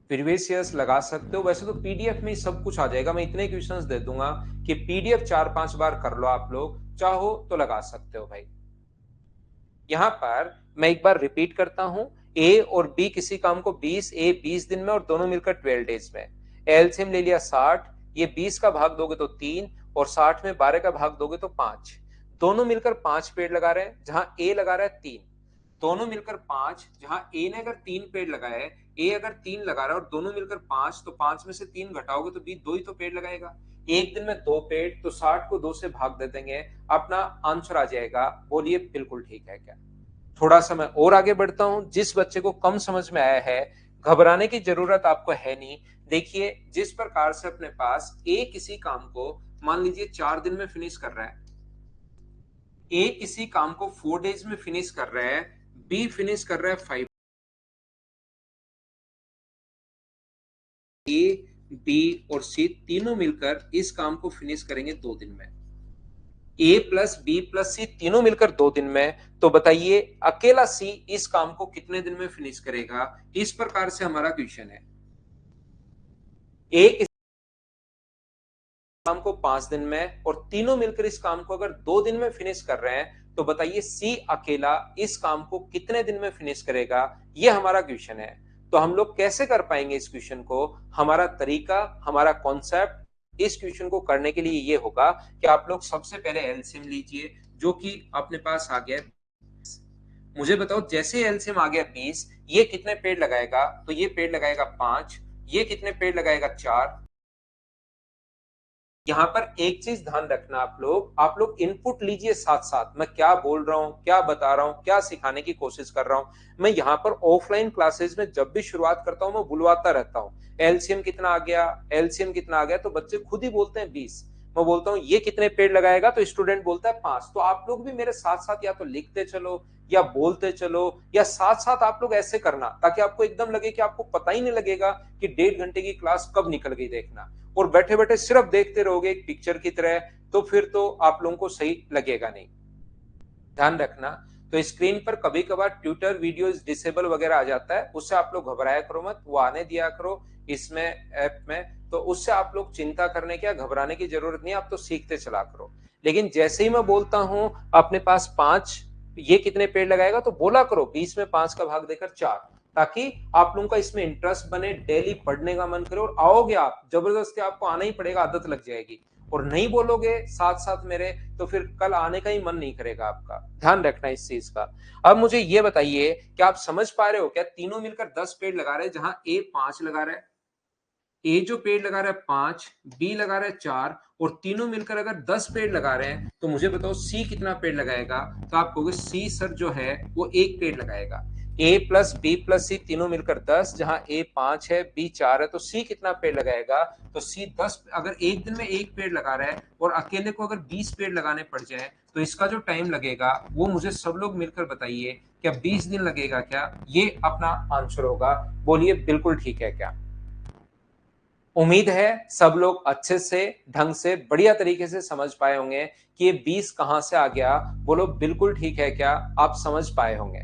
प्रीवियस ईयर्स लगा सकते हो। वैसे तो पीडीएफ में ही सब कुछ आ जाएगा, मैं इतने क्वेश्चंस दे दूंगा कि पीडीएफ 4-5 बार कर लो, आप लोग चाहो तो लगा सकते हो भाई। यहां पर मैं एक बार रिपीट करता हूं, ए और बी किसी काम को 20, ए 20 दिन में और दोनों मिलकर 12 डेज में। एलसीएम ले लिया 60, ये 20 का भाग दोगे तो 3 और 60 में 12 का भाग दोगे तो 5। दोनों मिलकर 5 पेड़ लगा रहे हैं, जहां ए लगा रहा है 3। दोनों मिलकर 5, जहां ए ने अगर 3 पेड़ लगाए, ए अगर 3 लगा रहा है और दोनों मिलकर 5, तो 5 में से 3 घटाओगे तो बी 2 ही तो पेड़ लगाएगा। एक दिन में 2 पेड़, तो 60 को 2 से भाग दे देंगे, अपना आंसर आ जाएगा। बोलिए बिल्कुल ठीक है क्या? थोड़ा सा मैं और आगे बढ़ता हूं। जिस बच्चे को कम समझ में आया है घबराने की जरूरत आपको है नहीं। देखिए जिस प्रकार से अपने पास ए किसी काम को मान लीजिए 4 दिन में फिनिश कर रहा है, ए किसी काम को 4 डेज में फिनिश कर रहा है, बी फिनिश कर रहा है 5। ए बी और सी तीनों मिलकर इस काम को फिनिश करेंगे 2 दिन में। ए प्लस बी प्लस सी तीनों मिलकर 2 दिन में, तो बताइए अकेला सी इस काम को कितने दिन में फिनिश करेगा? इस प्रकार से हमारा क्वेश्चन है। ए इस काम को 5 दिन में और तीनों मिलकर इस काम को अगर 2 दिन में फिनिश कर रहे हैं, तो बताइए सी अकेला इस काम को कितने दिन में फिनिश करेगा? ये हमारा क्वेश्चन है। तो हम लोग कैसे कर पाएंगे इस क्वेश्चन को? हमारा तरीका, हमारा कॉन्सेप्ट इस क्वेश्चन को करने के लिए ये होगा कि आप लोग सबसे पहले एलसीएम लीजिए, जो कि अपने पास आ गया। मुझे बताओ जैसे एलसीएम आ गया 20, ये कितने पेड़ लगाएगा? तो ये पेड़ लगाएगा 5। ये कितने पेड़ लगाएगा? 4। यहाँ पर एक चीज ध्यान रखना, आप लोग इनपुट लीजिए साथ साथ। मैं क्या बोल रहा हूँ, क्या बता रहा हूँ, क्या सिखाने की कोशिश कर रहा हूँ। मैं यहाँ पर ऑफलाइन क्लासेस में जब भी शुरुआत करता हूँ मैं बुलवाता रहता हूँ, एलसीएम कितना आ गया, एलसीएम कितना आ गया, तो बच्चे खुद ही बोलते हैं 20। मैं बोलता हूँ ये कितने पेड़ लगाएगा, तो स्टूडेंट बोलता है 5। तो आप लोग भी मेरे साथ साथ या तो लिखते चलो या बोलते चलो, या साथ साथ आप लोग ऐसे करना ताकि आपको एकदम लगे कि आपको पता ही नहीं लगेगा कि 1.5 घंटे की क्लास कब निकल गई। देखना, और बैठे बैठे सिर्फ देखते रहोगे एक पिक्चर की तरह, तो फिर तो आप लोगों को सही लगेगा नहीं। ध्यान रखना। तो स्क्रीन पर कभी कभार ट्यूटर वीडियोस डिसेबल वगैरह आ जाता है, उससे आप लोग घबराया करो मत, वो आने दिया करो इसमें ऐप में। तो उससे आप लोग चिंता करने की या घबराने की जरूरत नहीं, आप तो सीखते चला करो। लेकिन जैसे ही मैं बोलता हूं अपने पास 5, ये कितने पेड़ लगाएगा, तो बोला करो 20 में 5 का भाग देकर 4, ताकि आप लोगों का इसमें इंटरेस्ट बने, डेली पढ़ने का मन करे और आओगे आप, जबरदस्ती आपको आना ही पड़ेगा, आदत लग जाएगी। और नहीं बोलोगे साथ साथ मेरे, तो फिर कल आने का ही मन नहीं करेगा आपका। ध्यान रखना इस चीज का। अब मुझे ये बताइए कि आप समझ पा रहे हो क्या, तीनों मिलकर 10 पेड़ लगा रहे हैं, जहां ए 5 लगा रहा है, ए जो पेड़ लगा रहा है 5, बी लगा रहा है 4, और तीनों मिलकर अगर 10 पेड़ लगा रहे हैं, तो मुझे बताओ सी कितना पेड़ लगाएगा। तो आप कहोगे सी सर जो है वो एक पेड़ लगाएगा। ए प्लस बी प्लस सी तीनों मिलकर 10, जहां ए 5 है बी 4 है, तो सी कितना पेड़ लगाएगा। तो सी 10, अगर एक दिन में एक पेड़ लगा रहा है और अकेले को अगर 20 पेड़ लगाने पड़ जाए, तो इसका जो टाइम लगेगा वो मुझे सब लोग मिलकर बताइए, क्या 20 दिन लगेगा क्या। ये अपना आंसर होगा। बोलिए बिल्कुल ठीक है क्या। उम्मीद है सब लोग अच्छे से, ढंग से, बढ़िया तरीके से समझ पाए होंगे कि ये 20 कहां से आ गया। बोलो बिल्कुल ठीक है क्या, आप समझ पाए होंगे।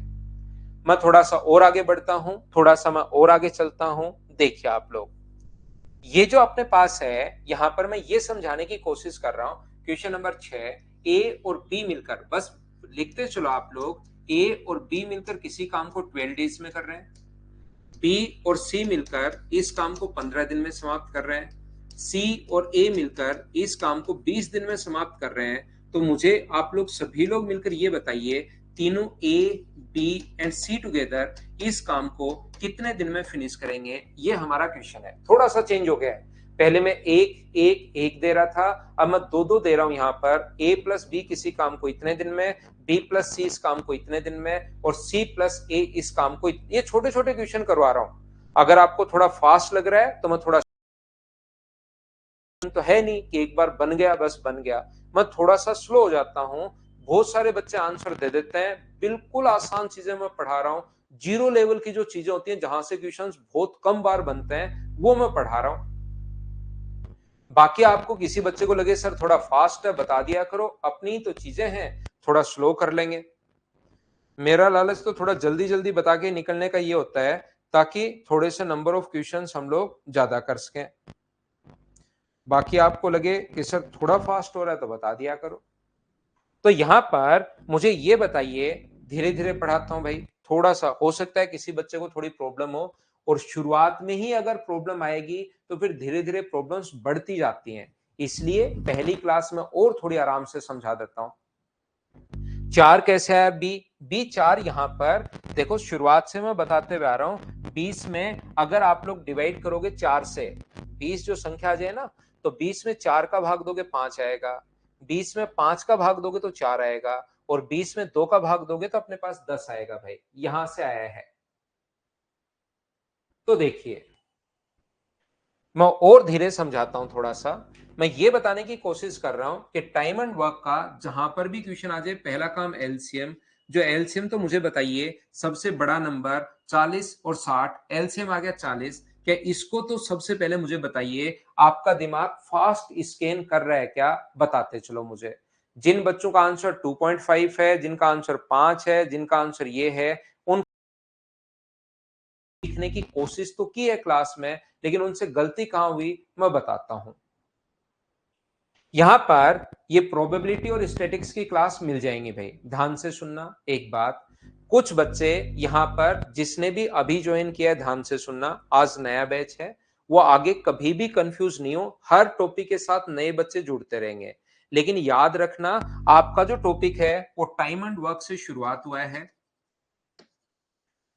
मैं थोड़ा सा और आगे बढ़ता हूं, थोड़ा सा मैं और आगे चलता हूं। देखिए आप लोग, ये जो अपने पास है, यहां पर मैं ये समझाने की कोशिश कर रहा हूं। क्वेश्चन नंबर 6, ए और बी मिलकर, बस लिखते चलो आप लोग, ए और बी मिलकर किसी काम को 12 डेज में कर रहे हैं, बी और सी मिलकर इस काम को 15 दिन में समाप्त कर रहे हैं, सी और ए मिलकर इस काम को 20 दिन में समाप्त कर रहे हैं। तो मुझे आप लोग सभी लोग मिलकर ये बताइए, तीनों A B and C together इस काम को कितने दिन में फिनिश करेंगे। ये हमारा क्वेश्चन है। थोड़ा सा चेंज हो गया है, पहले मैं एक एक एक दे रहा था, अब मैं दो दो दे रहा हूं। यहां पर ए प्लस बी किसी काम को इतने दिन में, बी प्लस सी इस काम को इतने दिन में, और सी प्लस ए इस काम को ये छोटे छोटे क्वेश्चन करवा रहा हूं। अगर आपको थोड़ा फास्ट लग रहा है तो मैं थोड़ा, तो है नहीं कि एक बार बन गया बस बन गया, मैं थोड़ा सा स्लो हो जाता हूं। बहुत सारे बच्चे आंसर दे देते हैं, बिल्कुल आसान चीजें मैं पढ़ा रहा हूं। जीरो लेवल की जो चीजें होती हैं, जहां से क्वेश्चंस बहुत कम बार बनते हैं, वो मैं पढ़ा रहा हूं। बाकी आपको किसी बच्चे को लगे सर थोड़ा फास्ट है, बता दिया करो, अपनी तो चीजें हैं, थोड़ा स्लो कर लेंगे। मेरा लालच तो थोड़ा जल्दी जल्दी बता के निकलने का ये होता है, ताकि थोड़े से नंबर ऑफ क्वेश्चंस हम लोग ज्यादा कर सकें। बाकी आपको लगे कि सर थोड़ा फास्ट हो रहा है तो बता दिया करो। तो यहां पर मुझे ये बताइए, धीरे धीरे पढ़ाता हूं भाई, थोड़ा सा हो सकता है किसी बच्चे को थोड़ी प्रॉब्लम हो, और शुरुआत में ही अगर प्रॉब्लम आएगी तो फिर धीरे धीरे प्रॉब्लम्स बढ़ती जाती हैं। इसलिए पहली क्लास में और थोड़ी आराम से समझा देता हूं। 4 कैसे आया बी, बी 4 यहां पर देखो, शुरुआत से मैं बताते हुए आ रहा हूं। 20 में अगर आप लोग डिवाइड करोगे 4 से, 20 जो संख्या आ जाए ना, तो 20 में 4 का भाग दोगे 5 आएगा, 20 में 5 का भाग दोगे तो 4 आएगा, और 20 में 2 का भाग दोगे तो अपने पास 10 आएगा भाई, यहां से आया है। तो देखिए, मैं और धीरे समझाता हूं थोड़ा सा। मैं ये बताने की कोशिश कर रहा हूं कि टाइम एंड वर्क का जहां पर भी क्वेश्चन आ जाए, पहला काम एलसीएम। जो एलसीएम तो मुझे बताइए, सबसे बड़ा नंबर 40 और 60, एलसीएम आ गया 40। क्या इसको तो सबसे पहले मुझे बताइए, आपका दिमाग फास्ट स्कैन कर रहा है क्या, बताते चलो मुझे। जिन बच्चों का आंसर 2.5 है, जिनका आंसर 5 है, जिनका आंसर ये है, उन सीखने की कोशिश तो की है क्लास में, लेकिन उनसे गलती कहां हुई मैं बताता हूं। यहां पर ये प्रोबेबिलिटी और स्टैटिक्स की क्लास मिल जाएंगी भाई, ध्यान से सुनना एक बात। कुछ बच्चे यहां पर जिसने भी अभी ज्वाइन किया है, ध्यान से सुनना, आज नया बैच है, वो आगे कभी भी कंफ्यूज नहीं हो, हर टॉपिक के साथ नए बच्चे जुड़ते रहेंगे। लेकिन याद रखना, आपका जो टॉपिक है वो टाइम एंड वर्क से शुरुआत हुआ है।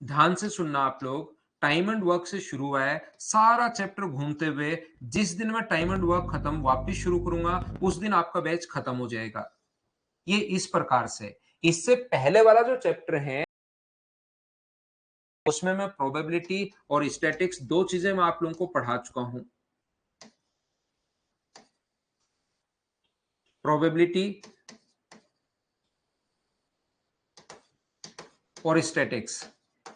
ध्यान से सुनना आप लोग, टाइम एंड वर्क से शुरू हुआ है, सारा चैप्टर घूमते हुए जिस दिन मैं टाइम एंड वर्क खत्म वापस शुरू करूंगा, उस दिन आपका बैच खत्म हो जाएगा। ये इस प्रकार से, इससे पहले वाला जो चैप्टर है उसमें मैं प्रोबेबिलिटी और स्टैटिक्स दो चीजें मैं आप लोगों को पढ़ा चुका हूं। प्रोबेबिलिटी और स्टैटिक्स,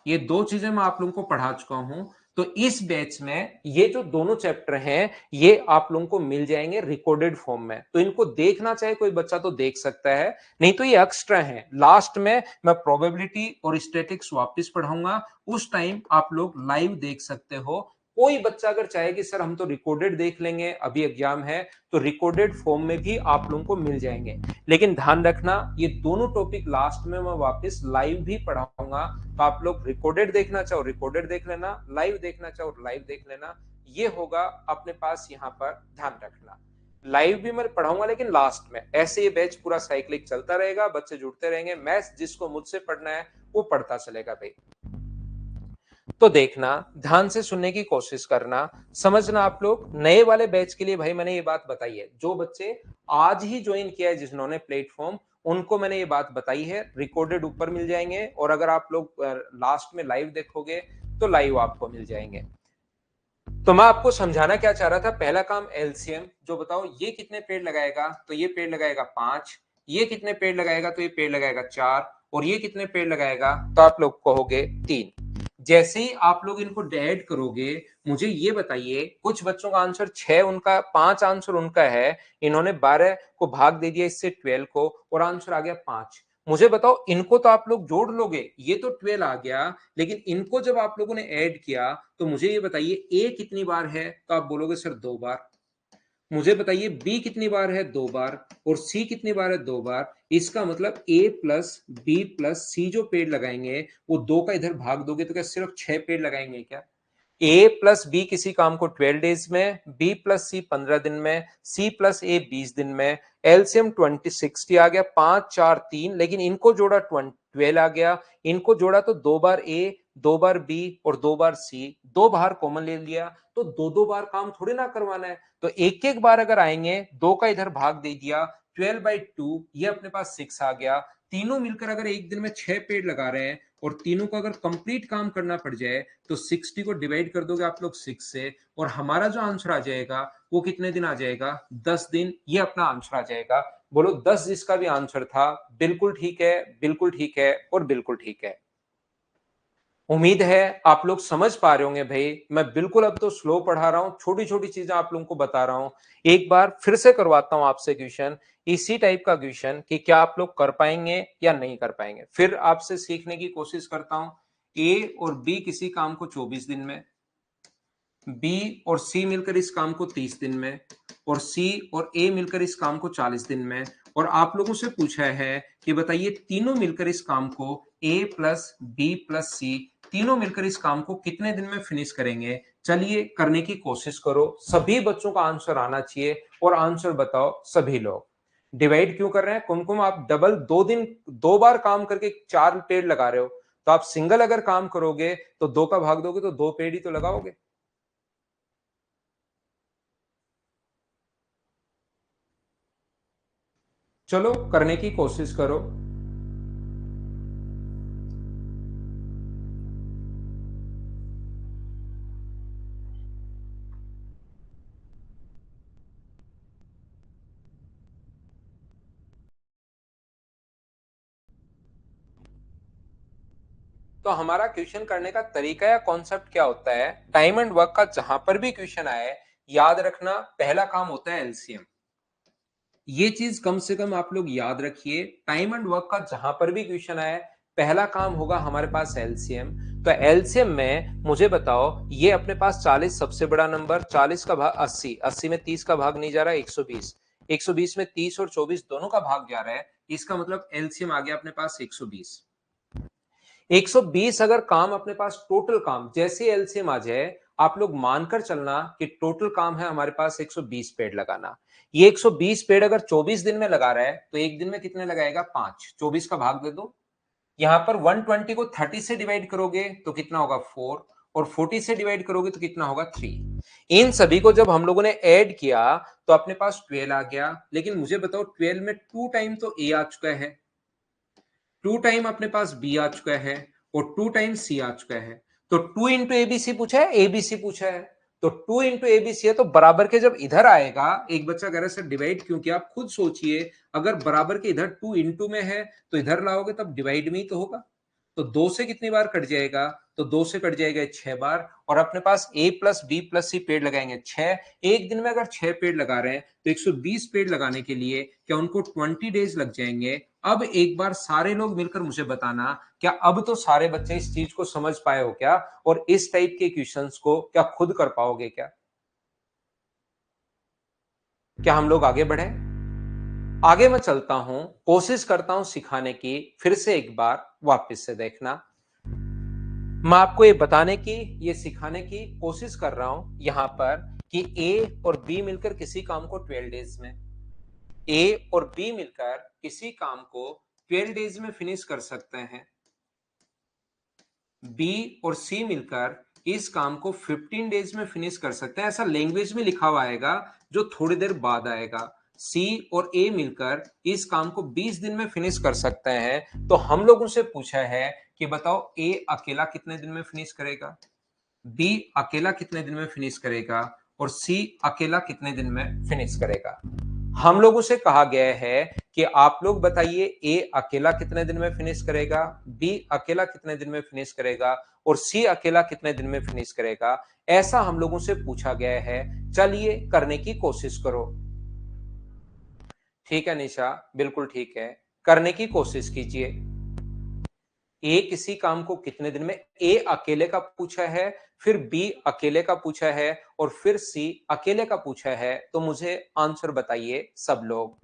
ये दो चीजें मैं आप लोगों को पढ़ा चुका हूं। तो इस बैच में ये जो दोनों चैप्टर हैं, ये आप लोगों को मिल जाएंगे रिकॉर्डेड फॉर्म में, तो इनको देखना चाहे कोई बच्चा तो देख सकता है, नहीं तो ये एक्स्ट्रा है। लास्ट में मैं प्रोबेबिलिटी और स्टैटिक्स वापस पढ़ाऊंगा, उस टाइम आप लोग लाइव देख सकते हो। कोई बच्चा अगर चाहे कि सर हम तो रिकॉर्डेड देख लेंगे, अभी एग्जाम है, तो रिकॉर्डेड फॉर्म में भी आप लोगों को मिल जाएंगे। लेकिन ध्यान रखना, ये दोनों टॉपिक लास्ट में मैं वापस लाइव भी पढ़ाऊंगा, तो आप लोग रिकॉर्डेड देखना चाहो रिकॉर्डेड देख लेना, लाइव देखना चाहो लाइव देख लेना। ये होगा अपने पास, यहां पर ध्यान रखना। लाइव भी मैं पढ़ाऊंगा लेकिन लास्ट में। ऐसे ये बैच पूरा साइक्लिक चलता रहेगा, बच्चे जुड़ते रहेंगे, मैथ्स जिसको मुझसे पढ़ना है वो पढ़ता चलेगा भाई। तो देखना, ध्यान से सुनने की कोशिश करना, समझना। आप लोग नए वाले बैच के लिए भाई मैंने ये बात बताई है, जो बच्चे आज ही ज्वाइन किया है जिन्होंने प्लेटफॉर्म, उनको मैंने ये बात बताई है, रिकॉर्डेड ऊपर मिल जाएंगे, और अगर आप लोग लास्ट में लाइव देखोगे तो लाइव आपको मिल जाएंगे। तो मैं आपको समझाना क्या चाह रहा था, पहला काम एलसीएम, जो बताओ ये कितने पेड़ लगाएगा, तो ये पेड़ लगाएगा 5, ये कितने पेड़ लगाएगा, तो ये पेड़ लगाएगा 4, और ये कितने पेड़ लगाएगा, तो आप लोग कहोगे 3। जैसे ही आप लोग इनको ऐड करोगे, मुझे ये बताइए, कुछ बच्चों का आंसर 6, उनका 5 आंसर उनका है, इन्होंने 12 को भाग दे दिया इससे 12 को, और आंसर आ गया 5। मुझे बताओ, इनको तो आप लोग जोड़ लोगे, ये तो 12 आ गया, लेकिन इनको जब आप लोगों ने ऐड किया तो मुझे ये बताइए ए कितनी बार है, तो आप बोलोगे सर 2 बार। मुझे बताइए बी कितनी बार है, 2 बार, और सी कितनी बार है, 2 बार। इसका मतलब ए प्लस बी प्लस सी जो पेड़ लगाएंगे वो 2 का इधर भाग दोगे तो क्या सिर्फ 6 पेड़ लगाएंगे क्या? ए प्लस बी किसी काम को 12 डेज में, बी प्लस सी 15 दिन में, सी प्लस ए 20 दिन में, एलसीएम 2060 आ गया, 5 4 3, लेकिन इनको जोड़ा 12 आ गया, इनको जोड़ा तो 2 बार ए, 2 बार बी और 2 बार सी, 2 बार कॉमन ले लिया, तो 2 बार काम थोड़ी ना करवाना है, तो एक एक बार अगर आएंगे, 2 का इधर भाग दे दिया, 12/2, ये अपने पास 6 आ गया। तीनों मिलकर अगर एक दिन में 6 पेड़ लगा रहे हैं और तीनों को अगर कंप्लीट काम करना पड़ जाए तो 60 को डिवाइड कर दोगे आप लोग 6 से, और हमारा जो आंसर आ जाएगा वो कितने दिन आ जाएगा, 10 दिन, ये अपना आंसर आ जाएगा। बोलो 10 जिसका भी आंसर था, बिल्कुल ठीक है, बिल्कुल ठीक है, और बिल्कुल ठीक है। उम्मीद है आप लोग समझ पा रहे होंगे भाई, मैं बिल्कुल अब तो स्लो पढ़ा रहा हूं, छोटी छोटी चीजें आप लोगों को बता रहा हूं। एक बार फिर से करवाता हूं आपसे क्वेश्चन, इसी टाइप का क्वेश्चन, कि क्या आप लोग कर पाएंगे या नहीं कर पाएंगे। फिर आपसे सीखने की कोशिश करता हूं। ए और बी किसी काम को 24 दिन में, बी और सी मिलकर इस काम को 30 दिन में, और सी और ए मिलकर इस काम को 40 दिन में, और आप लोगों से पूछा है कि बताइए तीनों मिलकर इस काम को, ए प्लस बी प्लस सी, तीनों मिलकर इस काम को कितने दिन में फिनिश करेंगे। चलिए करने की कोशिश करो, सभी बच्चों का आंसर आना चाहिए, और आंसर बताओ सभी लोग। डिवाइड क्यों कर रहे हैं, कुमकुम आप डबल 2 दिन 2 बार काम करके 4 पेड़ लगा रहे हो, तो आप सिंगल अगर काम करोगे तो 2 का भाग दोगे तो 2 पेड़ ही तो लगाओगे। चलो करने की कोशिश करो। तो हमारा क्वेश्चन करने का तरीका या कॉन्सेप्ट क्या होता है, टाइम एंड वर्क का जहां पर भी क्वेश्चन आए, याद रखना पहला काम होता है एलसीएम। ये चीज कम से कम आप लोग याद रखिए, टाइम एंड वर्क का जहां पर भी क्वेश्चन आए, पहला काम होगा हमारे पास एलसीएम। तो एलसीएम में मुझे बताओ, ये अपने पास 40 सबसे बड़ा नंबर, 40 का भाग 80, 80 में 30 का भाग नहीं जा रहा है, 120, 120 में 30 और 24 दोनों का भाग जा रहा है, इसका मतलब एलसीएम आ गया अपने पास 120। 120 अगर काम अपने पास टोटल काम, जैसे एलसीएम आ जाए, आप लोग मानकर चलना कि टोटल काम है हमारे पास 120 पेड़ लगाना। ये 120 पेड़ अगर 24 दिन में लगा रहा है तो एक दिन में कितने लगाएगा, 5, 24 का भाग दे दो। यहां पर 120 को 30 से डिवाइड करोगे तो कितना होगा, 4, और 40 से डिवाइड करोगे तो कितना होगा, 3। इन सभी को जब हम लोगों ने ऐड किया तो अपने पास 12 आ गया, लेकिन मुझे बताओ 12 में 2 टाइम तो ए आ चुका है, 2 टाइम अपने पास बी आ चुका है, और 2 टाइम सी आ चुका है, तो 2 इंटू एबीसी पूछा है, एबीसी पूछा है, तो 2 इंटू एबीसी है, तो बराबर के जब इधर आएगा, एक बच्चा कह रहा है सर डिवाइड क्यों किया, आप खुद सोचिए, अगर बराबर के इधर 2 इंटू में है तो इधर लाओगे तब डिवाइड में ही तो होगा, तो 2 से कितनी बार कट जाएगा, तो 2 से कट जाएगा 6 बार, और अपने पास ए प्लस बी प्लस सी पेड़ लगाएंगे 6, एक दिन में अगर 6 पेड़ लगा रहे हैं तो 120 पेड़ लगाने के लिए क्या उनको 20 डेज लग जाएंगे। अब एक बार सारे लोग मिलकर मुझे बताना, क्या अब तो सारे बच्चे इस चीज को समझ पाए हो क्या, और इस टाइप के क्वेश्चंस को क्या खुद कर पाओगे क्या? क्या हम लोग आगे बढ़े? आगे मैं चलता हूं, कोशिश करता हूं सिखाने की, फिर से एक बार वापस से देखना। मैं आपको ये बताने की, ये सिखाने की कोशिश कर रहा हूं यहां पर कि ए और बी मिलकर किसी काम को 12 डेज में, ए और बी मिलकर किसी काम को 12 डेज में फिनिश कर सकते हैं, बी और सी मिलकर इस काम को 15 डेज में फिनिश कर सकते हैं। ऐसा लैंग्वेज में लिखा हुआ आएगा जो थोड़ी देर बाद आएगा। सी और ए मिलकर इस काम को 20 दिन में फिनिश कर सकते हैं। तो हम लोगों से पूछा है कि बताओ ए अकेला कितने दिन में फिनिश करेगा, बी अकेला कितने दिन में फिनिश करेगा और सी अकेला कितने दिन में फिनिश करेगा। हम लोगों से कहा गया है कि आप लोग बताइए ए अकेला कितने दिन में फिनिश करेगा, बी अकेला कितने दिन में फिनिश करेगा और सी अकेला कितने दिन में फिनिश करेगा। ऐसा हम लोगों से पूछा गया है। चलिए करने की कोशिश करो। ठीक है निशा, बिल्कुल ठीक है, करने की कोशिश कीजिए। ए किसी काम को कितने दिन में, ए अकेले का पूछा है, फिर बी अकेले का पूछा है और फिर सी अकेले का पूछा है। तो मुझे आंसर बताइए सब लोग।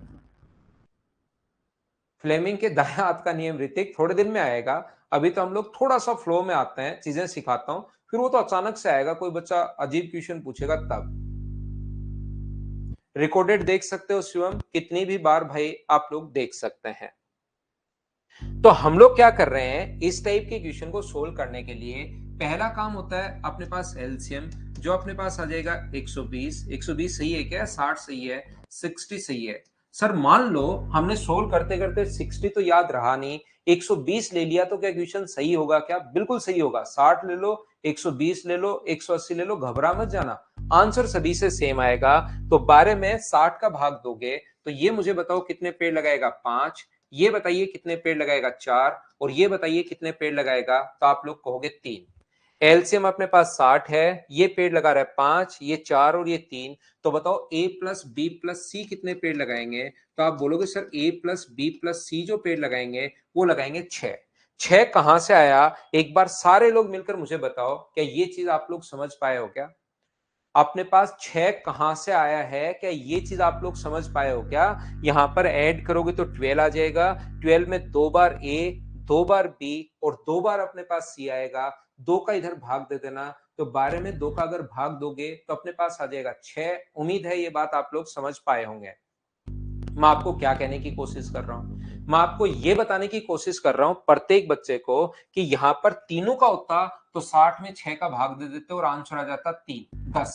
फ्लेमिंग के दाएं हाथ का नियम ऋतिक थोड़े दिन में आएगा। अभी तो हम लोग थोड़ा सा फ्लो में आते हैं, चीजें सिखाता हूं, फिर वो तो अचानक से आएगा, कोई बच्चा अजीब क्वेश्चन पूछेगा तब। रिकॉर्डेड देख सकते हो शिवम, कितनी भी बार भाई आप लोग देख सकते हैं। तो हम लोग क्या कर रहे हैं, इस टाइप के क्वेश्चन को सोल्व करने के लिए पहला काम होता है अपने पास एलसीएम, जो अपने पास आ जाएगा 120। 120 सही है क्या, 60 सही है, 60 सही है। सर मान लो हमने सोल्व करते करते 60 तो याद रहा नहीं, 120 ले लिया तो क्या क्वेश्चन सही होगा क्या? बिल्कुल सही होगा। 60 ले लो, 120 ले लो, 180 ले लो, घबरा मत जाना, आंसर सभी से सेम आएगा। तो 12 में 60 का भाग दोगे तो ये मुझे बताओ कितने पेड़ लगाएगा, 5। ये बताइए कितने पेड़ लगाएगा, 4। और ये बताइए कितने पेड़ लगाएगा, तो आप लोग कहोगे 3। एलसीएम अपने पास 60 है, ये पेड़ लगा रहा है 5, ये 4 और ये 3। तो बताओ ए प्लस बी प्लस सी कितने पेड़ लगाएंगे? तो आप बोलोगे सर ए प्लस बी प्लस सी जो पेड़ लगाएंगे वो लगाएंगे 6। 6 कहां से आया, एक बार सारे लोग मिलकर मुझे बताओ, क्या ये चीज आप लोग समझ पाए हो क्या? अपने पास 6 कहां से आया है, क्या ये चीज आप लोग समझ पाए हो क्या? यहां पर ऐड करोगे तो 12 आ जाएगा। 12 में 2 बार ए, 2 बार बी और 2 बार अपने पास सी आएगा। 2 का इधर भाग दे देना, तो 12 में 2 का अगर भाग दोगे तो अपने पास आ जाएगा 6। उम्मीद है ये बात आप लोग समझ पाए होंगे। मैं आपको क्या कहने की कोशिश कर रहा हूं, मैं आपको यह बताने की कोशिश कर रहा हूं प्रत्येक बच्चे को कि यहां पर तीनों का होता तो 60 में 6 का भाग दे देते और आंसर आ जाता 3, 10।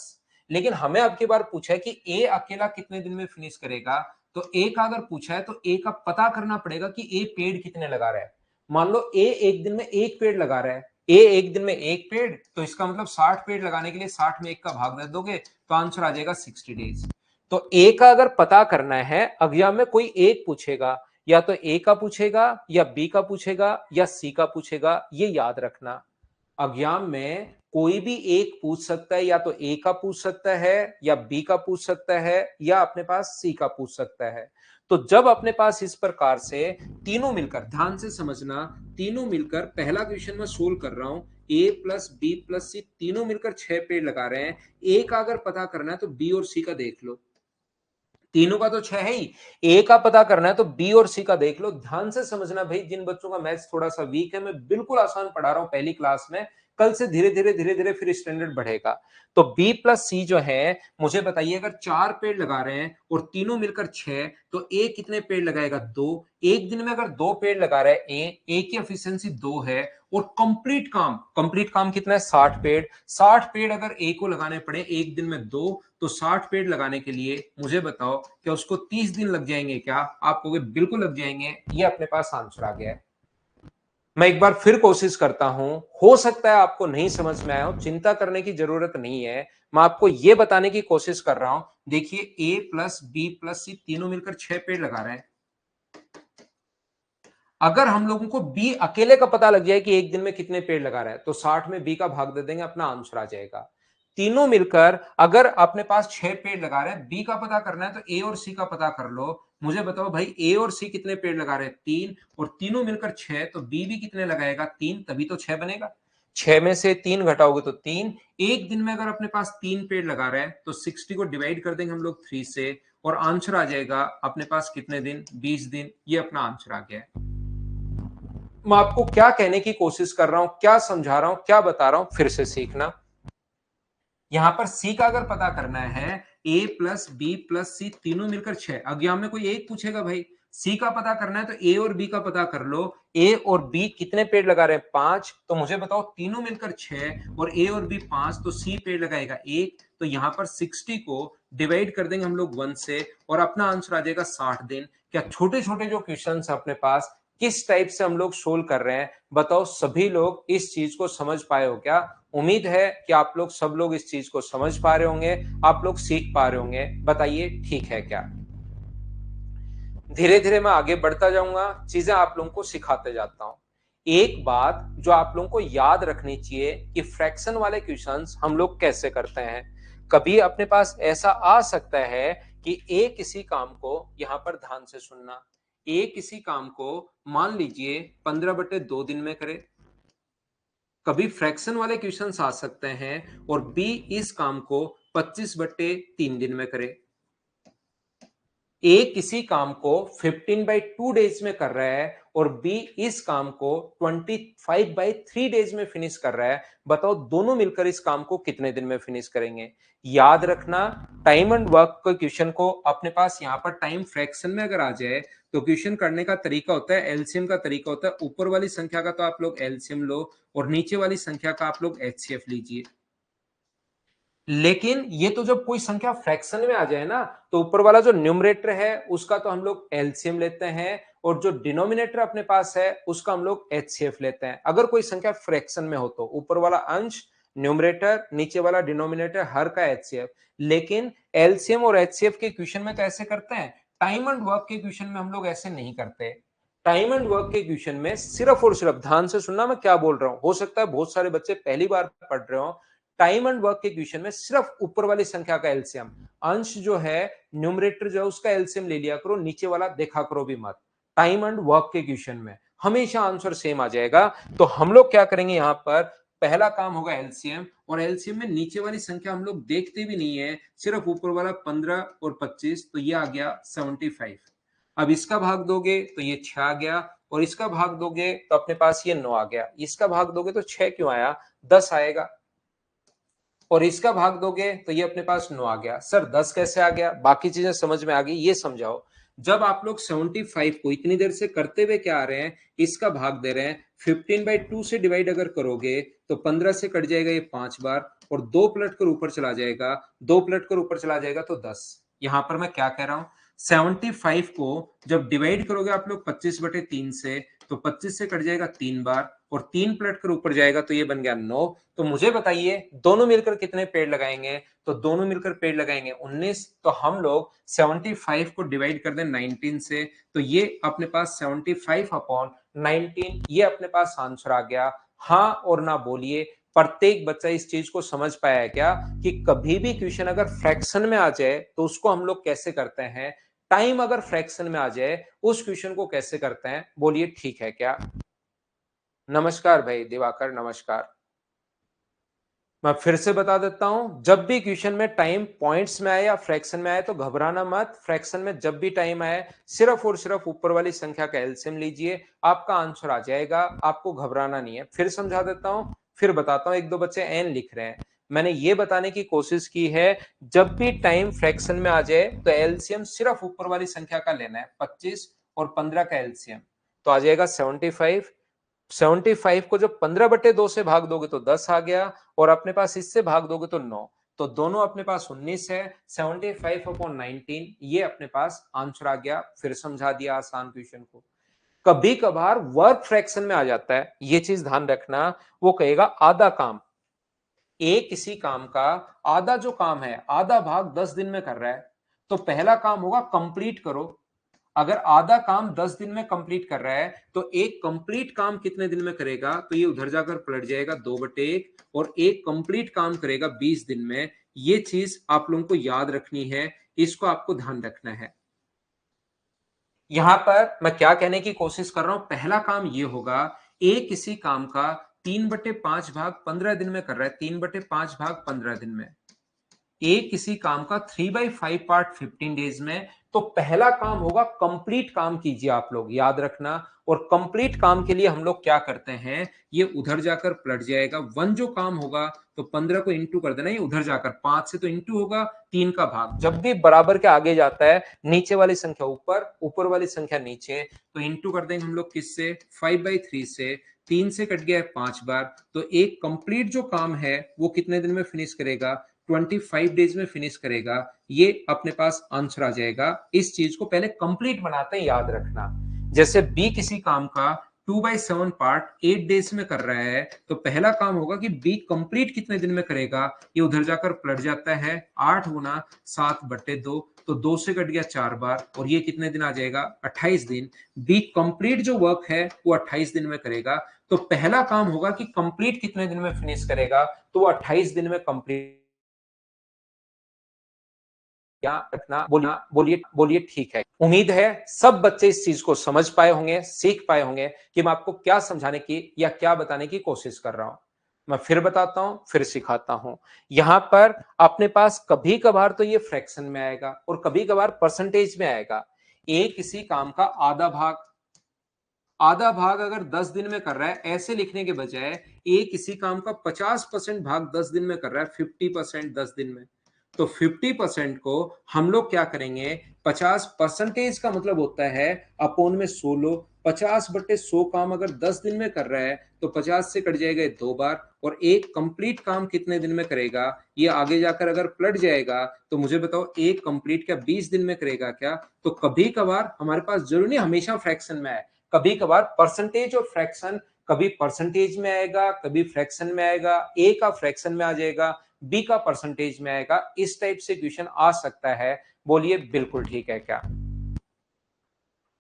लेकिन हमें अब की बार पूछा है कि ए अकेला कितने दिन में फिनिश करेगा। तो ए का अगर पूछा है तो ए का पता करना पड़ेगा कि ए पेड़ कितने लगा रहा है। मान लो ए एक दिन में एक पेड़ लगा रहा है, ए एक दिन में एक पेड़, तो इसका मतलब 60 पेड़ लगाने के लिए 60 में 1 का भाग दे दोगे तो आंसर आ जाएगा 60 डेज। तो ए का अगर पता करना है, एग्जाम में कोई एक पूछेगा, या तो ए का पूछेगा या बी का पूछेगा या सी का पूछेगा, ये याद रखना। एग्जाम में कोई भी एक पूछ सकता है, या तो ए का पूछ सकता है या बी का पूछ सकता है या अपने पास सी का पूछ सकता है। तो जब अपने पास इस प्रकार से तीनों मिलकर, ध्यान से समझना, तीनों मिलकर पहला क्वेश्चन में सोल्व कर रहा हूं, ए प्लस बी प्लस सी तीनों मिलकर 6 पेड़ लगा रहे हैं। ए का अगर पता करना है तो बी और सी का देख लो, तीनों का तो 6 है ही, ए का पता करना है तो बी और सी का देख लो। ध्यान से समझना भाई, जिन बच्चों का मैथ्स थोड़ा सा वीक है, मैं बिल्कुल आसान पढ़ा रहा हूं पहली क्लास में, कल से धीरे धीरे फिर स्टैंडर्ड बढ़ेगा। तो बी प्लस सी जो है, मुझे बताइए अगर 4 पेड़ लगा रहे हैं और तीनों मिलकर 6, तो ए कितने पेड़ लगाएगा, 2। एक दिन में अगर 2 पेड़ लगा रहा है ए की एफिशिएंसी 2 है, और कंप्लीट काम कितना है, 60 पेड़। 60 पेड़ अगर ए को लगाने पड़े एक दिन में 2, तो 60 पेड़ लगाने के लिए मुझे बताओ क्या उसको 30 दिन लग जाएंगे क्या? आप कहोगे बिल्कुल लग जाएंगे। ये अपने पास आंसर आ गया है। मैं एक बार फिर कोशिश करता हूं, हो सकता है आपको नहीं समझ में आया हो, चिंता करने की जरूरत नहीं है। मैं आपको यह बताने की कोशिश कर रहा हूं, देखिए ए प्लस बी प्लस सी तीनों मिलकर 6 पेड़ लगा रहे हैं। अगर हम लोगों को बी अकेले का पता लग जाए कि एक दिन में कितने पेड़ लगा रहा है, तो 60 में बी का भाग दे देंगे, अपना आंसर आ जाएगा। तीनों मिलकर अगर अपने पास 6 पेड़ लगा रहे हैं, बी का पता करना है तो ए और सी का पता कर लो। मुझे बताओ भाई ए और सी कितने पेड़ लगा रहे हैं, 3, और तीनों मिलकर 6, तो बी भी कितने लगाएगा, 3, तभी तो 6 बनेगा। 6 में से 3 घटाओगे तो 3। एक दिन में अगर अपने पास 3 पेड़ लगा रहे हैं तो 60 को डिवाइड कर देंगे हम लोग 3 से, और आंसर आ जाएगा अपने पास कितने दिन, 20 दिन। ये अपना आंसर आ गया है। मैं आपको क्या कहने की कोशिश कर रहा हूं, क्या समझा रहा हूं, क्या बता रहा हूं, फिर से सीखना। यहां पर सी का अगर पता करना है, ए प्लस बी प्लस सी तीनों मिलकर 6। एग्जाम में कोई एक पूछेगा भाई सी का पता करना है तो ए और बी का पता कर लो। ए और बी कितने पेड़ लगा रहे हैं? 5। तो मुझे बताओ तीनों मिलकर 6 और ए और बी 5, तो सी पेड़ लगाएगा 1। तो यहां पर 60 को डिवाइड कर देंगे हम लोग 1 से और अपना आंसर आ जाएगा 60 दिन। क्या छोटे छोटे जो क्वेश्चन है अपने पास किस टाइप से हम लोग सोल्व कर रहे हैं? बताओ सभी लोग इस चीज को समझ पाए हो क्या? उम्मीद है कि आप लोग सब लोग इस चीज को समझ पा रहे होंगे, आप लोग सीख पा रहे होंगे। बताइए ठीक है क्या? धीरे धीरे मैं आगे बढ़ता जाऊंगा, चीजें आप लोगों को सिखाते जाता हूं। एक बात जो आप लोगों को याद रखनी चाहिए कि फ्रैक्शन वाले क्वेश्चंस हम लोग कैसे करते हैं। कभी अपने पास ऐसा आ सकता है कि ए किसी काम को, यहां पर ध्यान से सुनना, ए किसी काम को मान लीजिए 15/2 दिन में करे। कभी फ्रैक्शन वाले क्वेश्चंस आ सकते हैं और बी इस काम को 25/3 दिन में करे। ए किसी काम को 15/2 डेज में कर रहा है और बी इस काम को 25/3 डेज में फिनिश कर रहा है। बताओ दोनों मिलकर इस काम को कितने दिन में फिनिश करेंगे? याद रखना, टाइम एंड वर्क के क्वेश्चन को अपने पास यहां पर टाइम फ्रैक्शन में अगर आ जाए तो क्वेश्चन करने का तरीका होता है, एलसीएम का तरीका होता है। ऊपर वाली संख्या का तो आप लोग एलसीएम लो और नीचे वाली संख्या का आप लोग एचसीएफ लीजिए। लेकिन ये तो जब कोई संख्या फ्रैक्शन में आ जाए ना, तो ऊपर वाला जो न्यूमरेटर है उसका तो हम लोग एलसीएम लेते हैं और जो डिनोमिनेटर अपने पास है उसका हम लोग एचसीएफ लेते हैं। अगर कोई संख्या फ्रैक्शन में हो तो ऊपर वाला अंश न्यूमरेटर, नीचे वाला डिनोमिनेटर, हर का एचसीएफ। लेकिन एलसीएम और एचसीएफ के क्वेश्चन में कैसे करते हैं? टाइम एंड वर्क के क्वेश्चन में हम लोग ऐसे नहीं करते। टाइम एंड वर्क के क्वेश्चन में सिर्फ और सिर्फ, ध्यान से सुनना मैं क्या बोल रहा हूं, हो सकता है बहुत सारे बच्चे पहली बार पढ़ रहे हो। टाइम एंड वर्क के क्वेश्चन में सिर्फ ऊपर वाली संख्या का एलसीएम, अंश जो है न्यूमरेटर जो है उसका एलसीएम ले लिया करो, नीचे वाला देखा करो भी मत। टाइम एंड वर्क के क्वेश्चन में हमेशा आंसर सेम आ जाएगा। तो हम लोग क्या करेंगे यहां पर, पहला काम होगा एलसीएम, और एलसीएम में नीचे वाली संख्या हम लोग देखते भी नहीं है, सिर्फ ऊपर वाला 15 और 25, तो ये आ गया 75। अब इसका भाग दोगे तो ये 6 आ गया, और इसका भाग दोगे तो अपने पास ये 9 आ गया। इसका भाग दोगे तो 6 क्यों आया? 10 आएगा। और इसका भाग दोगे तो ये अपने पास 9 आ गया। सर 10 कैसे आ गया? बाकी चीजें समझ में आ गई, ये समझाओ। जब आप लोग 75 को इतनी देर से करते हुए क्या आ रहे हैं, इसका भाग दे रहे हैं, 15/2 से डिवाइड अगर करोगे तो 15 से कट जाएगा ये 5 बार, और 2 पलट कर ऊपर चला जाएगा, 2 पलट कर ऊपर चला जाएगा तो 10। यहां पर मैं क्या कह रहा हूं, 75 को जब डिवाइड करोगे आप लोग 25/3 से, तो 25 से कट जाएगा 3 बार, और 3 पलट कर ऊपर जाएगा तो ये बन गया 9। तो मुझे बताइए दोनों मिलकर कितने पेड़ लगाएंगे? तो दोनों मिलकर पेड़ लगाएंगे 19। तो हम लोग 75 को डिवाइड कर दें 19 से, तो ये अपने पास 75/19, ये अपने पास आंसर आ गया। हाँ और ना बोलिए, प्रत्येक बच्चा इस चीज को समझ पाया है क्या कि कभी भी क्वेश्चन अगर फ्रैक्शन में आ जाए तो उसको हम लोग कैसे करते हैं, टाइम अगर फ्रैक्शन में आ जाए उस क्वेश्चन को कैसे करते हैं? बोलिए ठीक है क्या? नमस्कार भाई दिवाकर, नमस्कार। मैं फिर से बता देता हूं, जब भी क्वेश्चन में टाइम पॉइंट्स में आए या फ्रैक्शन में आए तो घबराना मत। फ्रैक्शन में जब भी टाइम आए सिर्फ और सिर्फ ऊपर वाली संख्या का एलसीएम लीजिए, आपका आंसर आ जाएगा, आपको घबराना नहीं है। फिर समझा देता हूं, फिर बताता हूं। एक दो बच्चे एन लिख रहे हैं, मैंने ये बताने की कोशिश की है, जब भी टाइम फ्रैक्शन में आ जाए तो एलसीएम सिर्फ ऊपर वाली संख्या का लेना है, 25 और 15 का एलसीएम, तो आ जाएगा 75। 75 को जब 15/2 से भाग दोगे तो 10 आ गया, और अपने पास इससे भाग दोगे तो 9, तो दोनों अपने पास 19 है। 75/19 ये अपने पास आंसर आ गया। फिर समझा दिया आसान क्वेश्चन को। कभी कभार वर्क फ्रैक्शन में आ जाता है, ये चीज ध्यान रखना, वो कहेगा आधा काम, ए किसी काम का आधा जो काम है, आधा भाग 10 दिन में कर रहा है, तो पहला काम होगा कंप्लीट करो। अगर आधा काम 10 दिन में कंप्लीट कर रहा है तो एक कंप्लीट काम कितने दिन में करेगा? तो ये उधर जाकर पलट जाएगा 2/1, और एक कंप्लीट काम करेगा 20 दिन में। ये चीज आप लोगों को याद रखनी है, इसको आपको ध्यान रखना है। यहां पर मैं क्या कहने की कोशिश कर रहा हूं, पहला काम ये होगा, ए किसी काम का 3/5 भाग 15 दिन में कर रहा है, 3/5 भाग 15 दिन में। ए किसी काम का 3/5 पार्ट 15 डेज में, तो पहला काम होगा कंप्लीट काम कीजिए आप लोग, याद रखना। और कंप्लीट काम के लिए हम लोग क्या करते हैं, ये उधर जाकर पलट जाएगा। 1 जो काम होगा तो 15 को इंटू कर देना, ये उधर जाकर 5 से तो इंटू होगा, 3 का भाग। जब भी बराबर के आगे जाता है, नीचे वाली संख्या ऊपर, ऊपर वाली संख्या नीचे, तो इंटू कर देंगे हम लोग किससे, 5/3 से। 3 से कट गया है 5 बार, तो एक कंप्लीट जो काम है वो कितने दिन में फिनिश करेगा, 25 डेज में फिनिश करेगा। ये अपने पास आंसर आ जाएगा। इस चीज को पहले कंप्लीट बनाते हैं, याद रखना। जैसे बी किसी काम का 2/7 पार्ट 8 डेज में कर रहा है, तो पहला काम होगा कि बी कंप्लीट कितने दिन में करेगा, ये उधर जाकर पलट जाता है, 8 गुना 7/2, तो 2 से कट गया 4 बार, और ये कितने दिन आ जाएगा, 28 दिन। बी कंप्लीट जो वर्क है वो 28 दिन में करेगा। तो पहला काम होगा कि कंप्लीट कितने दिन में फिनिश करेगा, तो वो 28 दिन में कंप्लीट। क्या रखना, बोलिए बोलिए बोलिए, ठीक है। उम्मीद है सब बच्चे इस चीज को समझ पाए होंगे, सीख पाए होंगे कि मैं आपको क्या समझाने की या क्या बताने की कोशिश कर रहा हूं। मैं फिर बताता हूं, फिर सिखाता हूं। यहां पर अपने पास कभी कभार तो ये फ्रैक्शन में आएगा और कभी कभार परसेंटेज में आएगा। ए किसी काम का आधा भाग, आधा भाग अगर 10 दिन में कर रहा है, ऐसे लिखने के बजाय ए किसी काम का 50% भाग 10 दिन में कर रहा है, 50% 10 दिन में, तो 50% को हम लोग क्या करेंगे, 50% का मतलब होता है अपोन में 16, 50/100 काम अगर 10 दिन में कर रहा है तो 50 से कट जाएगा 2 बार, और एक कंप्लीट काम कितने दिन में करेगा, ये आगे जाकर अगर पलट जाएगा तो मुझे बताओ एक कंप्लीट क्या 20 दिन में करेगा क्या। तो कभी कभार हमारे पास जरूरी नहीं हमेशा फ्रैक्शन में है, कभी कभार परसेंटेज और फ्रैक्शन, कभी परसेंटेज में आएगा, कभी फ्रैक्शन में आएगा, ए का फ्रैक्शन में आ जाएगा, बी का परसेंटेज में आएगा। इस टाइप से क्वेश्चन आ सकता है। बोलिए बिल्कुल ठीक है क्या।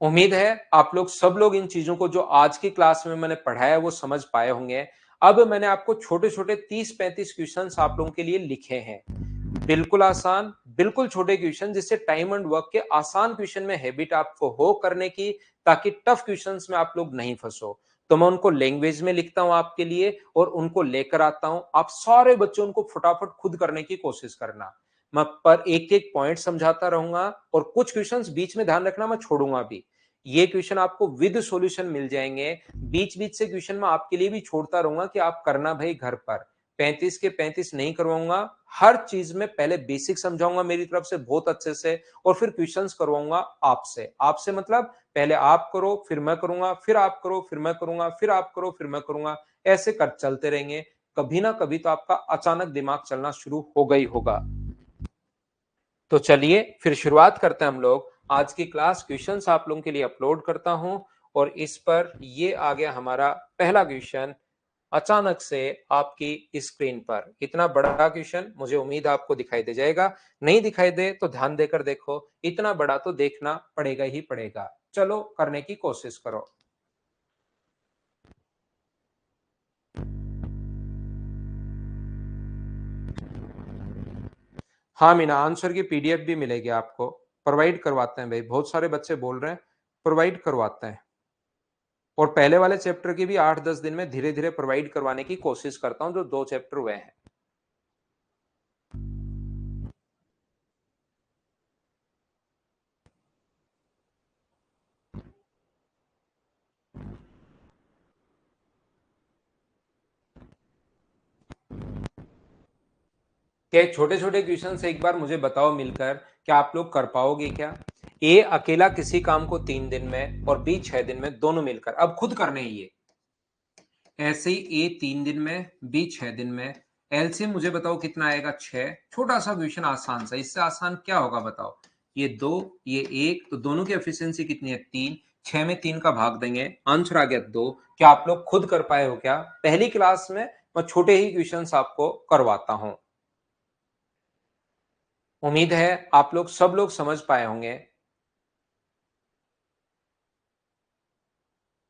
उम्मीद है आप लोग सब लोग इन चीजों को जो आज की क्लास में मैंने पढ़ाया वो समझ पाए होंगे। अब मैंने आपको छोटे छोटे 30-35 क्वेश्चंस आप लोगों के लिए लिखे हैं, बिल्कुल आसान, बिल्कुल छोटे क्वेश्चन, जिससे टाइम एंड वर्क के आसान क्वेश्चन में हैबिट आपको हो करने की, ताकि टफ क्वेश्चंस में आप लोग नहीं फंसो। तो मैं उनको लैंग्वेज में लिखता हूं आपके लिए और उनको लेकर आता हूं। आप सारे बच्चों उनको फटाफट खुद करने की कोशिश करना। मैं पर एक एक पॉइंट समझाता रहूंगा और कुछ क्वेश्चंस बीच में ध्यान रखना मैं छोड़ूंगा भी। ये क्वेश्चन आपको विद सॉल्यूशन मिल जाएंगे। बीच बीच से क्वेश्चन मैं आपके लिए भी छोड़ता रहूंगा कि आप करना भाई घर पर। 35 के 35 नहीं करवाऊंगा, हर चीज में पहले बेसिक समझाऊंगा मेरी तरफ से बहुत अच्छे से, और फिर क्वेश्चंस करवाऊंगा आपसे। आपसे मतलब पहले आप करो फिर मैं करूंगा, फिर आप करो फिर मैं करूंगा, फिर आप करो फिर मैं करूंगा, ऐसे कर चलते रहेंगे। कभी ना कभी तो आपका अचानक दिमाग चलना शुरू होगा ही होगा। तो चलिए फिर शुरुआत करते हैं हम लोग। आज की क्लास क्वेश्चंस आप लोगों के लिए अपलोड करता हूं, और इस पर ये आ गया हमारा पहला क्वेश्चन अचानक से आपकी स्क्रीन पर। इतना बड़ा क्वेश्चन मुझे उम्मीद है आपको दिखाई दे जाएगा, नहीं दिखाई दे तो ध्यान देकर देखो, इतना बड़ा तो देखना पड़ेगा ही पड़ेगा। चलो करने की कोशिश करो। हाँ मीना, आंसर की पीडीएफ भी मिलेगी आपको, प्रोवाइड करवाते हैं भाई, बहुत सारे बच्चे बोल रहे हैं, प्रोवाइड करवाते हैं। और पहले वाले चैप्टर की भी 8-10 दिन में धीरे धीरे प्रोवाइड करवाने की कोशिश करता हूं, जो 2 चैप्टर हुए हैं। क्या छोटे छोटे क्वेश्चन से एक बार मुझे बताओ मिलकर, क्या आप लोग कर पाओगे क्या। ए अकेला किसी काम को 3 दिन में और बी 6 दिन में, दोनों मिलकर। अब खुद करने ही ये ऐसे ही, ए 3 दिन में बी 6 दिन में। एलसीएम मुझे बताओ कितना आएगा, 6। छोटा सा क्वेश्चन, आसान सा, इससे आसान क्या होगा बताओ। ये 2 ये 1, तो दोनों की एफिशिएंसी कितनी है, 3। 6 में 3 का भाग देंगे, आंसर आ गया 2। क्या आप लोग खुद कर पाए हो क्या। पहली क्लास में मैं छोटे ही क्वेश्चंस आपको करवाता हूं। उम्मीद है आप लोग सब लोग समझ पाए होंगे।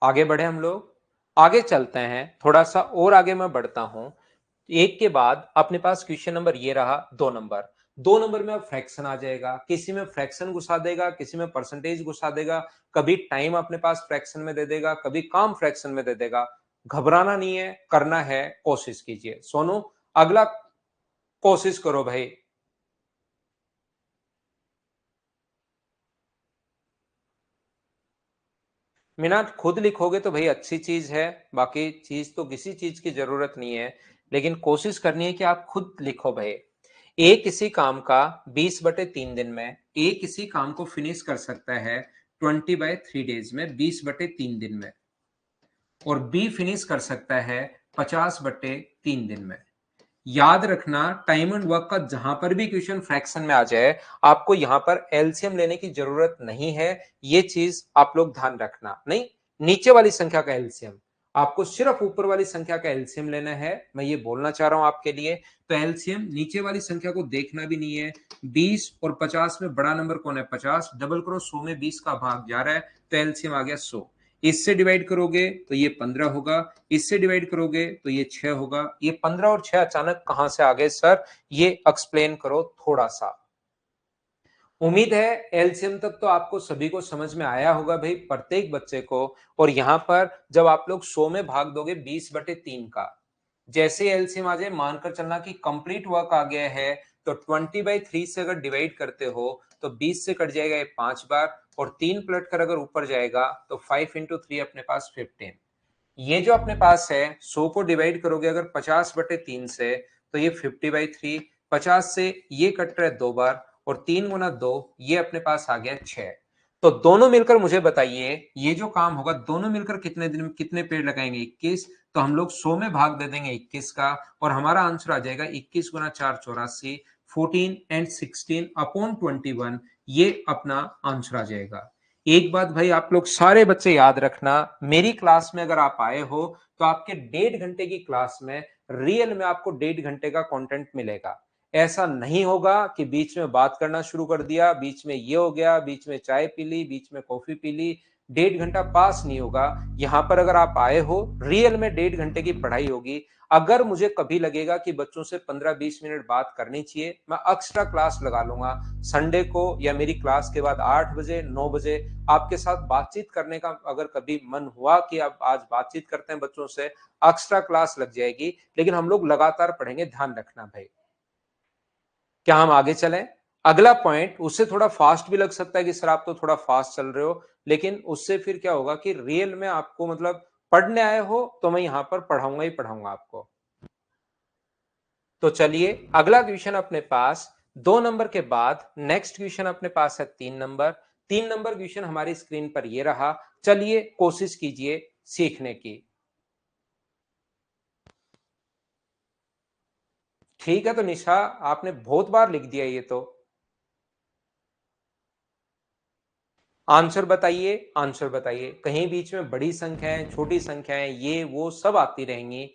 आगे बढ़े हम लोग, आगे चलते हैं, थोड़ा सा और आगे मैं बढ़ता हूं। एक के बाद अपने पास क्वेश्चन नंबर ये रहा 2 नंबर। 2 नंबर में अब फ्रैक्शन आ जाएगा, किसी में फ्रैक्शन घुसा देगा, किसी में परसेंटेज घुसा देगा, कभी टाइम अपने पास फ्रैक्शन में दे देगा, कभी काम फ्रैक्शन में दे देगा। घबराना नहीं है, करना है, कोशिश कीजिए। सोनू अगला कोशिश करो भाई। मीनाज खुद लिखोगे तो भाई अच्छी चीज है, बाकी चीज तो किसी चीज की जरूरत नहीं है, लेकिन कोशिश करनी है कि आप खुद लिखो भाई। ए किसी काम का 20/3 दिन में, ए किसी काम को फिनिश कर सकता है 20/3 डेज में, 20/3 दिन में, और बी फिनिश कर सकता है 50/3 दिन में। याद रखना, टाइम एंड वर्क का जहां पर भी क्वेश्चन फ्रैक्शन में आ जाए, आपको यहां पर एलसीएम लेने की जरूरत नहीं है। ये चीज आप लोग ध्यान रखना, नहीं नीचे वाली संख्या का एलसीएम, आपको सिर्फ ऊपर वाली संख्या का एलसीएम लेना है। मैं ये बोलना चाह रहा हूं आपके लिए। तो एलसीएम नीचे वाली संख्या को देखना भी नहीं है। 20 और 50 में बड़ा नंबर कौन है? 50। डबल करो, 100 में 20 का भाग जा रहा है, तो एलसीएम आ गया 100। इससे डिवाइड करोगे तो ये 15 होगा, इससे डिवाइड करोगे तो ये 6 होगा। ये 15 और 6 अचानक कहां से आ गए सर? ये एक्सप्लेन करो थोड़ा सा। उम्मीद है एलसीएम तक तो आपको सभी को समझ में आया होगा भाई, प्रत्येक बच्चे को। और यहां पर जब आप लोग 100 में भाग दोगे 20/3 का, जैसे एलसीएम आ जाए, मानकर चलना कि कंप्लीट वर्क आ गया है, तो 20/3 से अगर डिवाइड करते हो तो 20 से कट जाएगा ये 5 बार, और 3 पलट कर अगर ऊपर जाएगा तो 5 इंटू 3 अपने पास 15। ये जो अपने पास है 100 को डिवाइड करोगे अगर 50/3 से, तो ये 50/3। 50 से ये कट रहा है 2 बार, और 3 गुना 2 ये अपने पास आ गया 6। तो दोनों मिलकर मुझे बताइए, ये जो काम होगा दोनों मिलकर कितने दिन में कितने पेड़ लगाएंगे? 21। तो हम लोग 100 में भाग दे देंगे 21 का, और हमारा आंसर आ जाएगा 21 गुना 4 84, 14 एंड 16 अपॉन 21। ये अपना आंसर आ जाएगा। एक बात भाई आप लोग सारे बच्चे याद रखना, मेरी क्लास में अगर आप आए हो तो आपके 1.5 घंटे की क्लास में रियल में आपको 1.5 घंटे का कंटेंट मिलेगा। ऐसा नहीं होगा कि बीच में बात करना शुरू कर दिया, बीच में ये हो गया, बीच में चाय पी ली, बीच में कॉफी पी ली, 1.5 घंटा पास नहीं होगा। यहां पर अगर आप आए हो रियल में 1.5 घंटे की पढ़ाई होगी। अगर मुझे कभी लगेगा कि बच्चों से 15-20 मिनट बात करनी चाहिए, मैं एक्स्ट्रा क्लास लगा लूंगा संडे को, या मेरी क्लास के बाद 8 बजे 9 बजे आपके साथ बातचीत करने का अगर कभी मन हुआ कि अब आज बातचीत करते हैं बच्चों से, एक्स्ट्रा क्लास लग जाएगी। लेकिन हम लोग लगातार पढ़ेंगे, ध्यान रखना भाई। क्या हम आगे चलें? अगला पॉइंट, उससे थोड़ा फास्ट भी लग सकता है कि सर आप तो थोड़ा फास्ट चल रहे हो, लेकिन उससे फिर क्या होगा कि रियल में आपको मतलब पढ़ने आए हो तो मैं यहां पर पढ़ाऊंगा ही पढ़ाऊंगा आपको। तो चलिए अगला क्वेश्चन अपने पास 2 नंबर के बाद नेक्स्ट क्वेश्चन अपने पास है 3 नंबर। 3 नंबर क्वेश्चन हमारी स्क्रीन पर ये रहा। चलिए कोशिश कीजिए सीखने की। ठीक है, तो निशा आपने बहुत बार लिख दिया ये तो। आंसर बताइए, आंसर बताइए। कहीं बीच में बड़ी संख्याएं छोटी संख्याएं ये वो सब आती रहेंगी।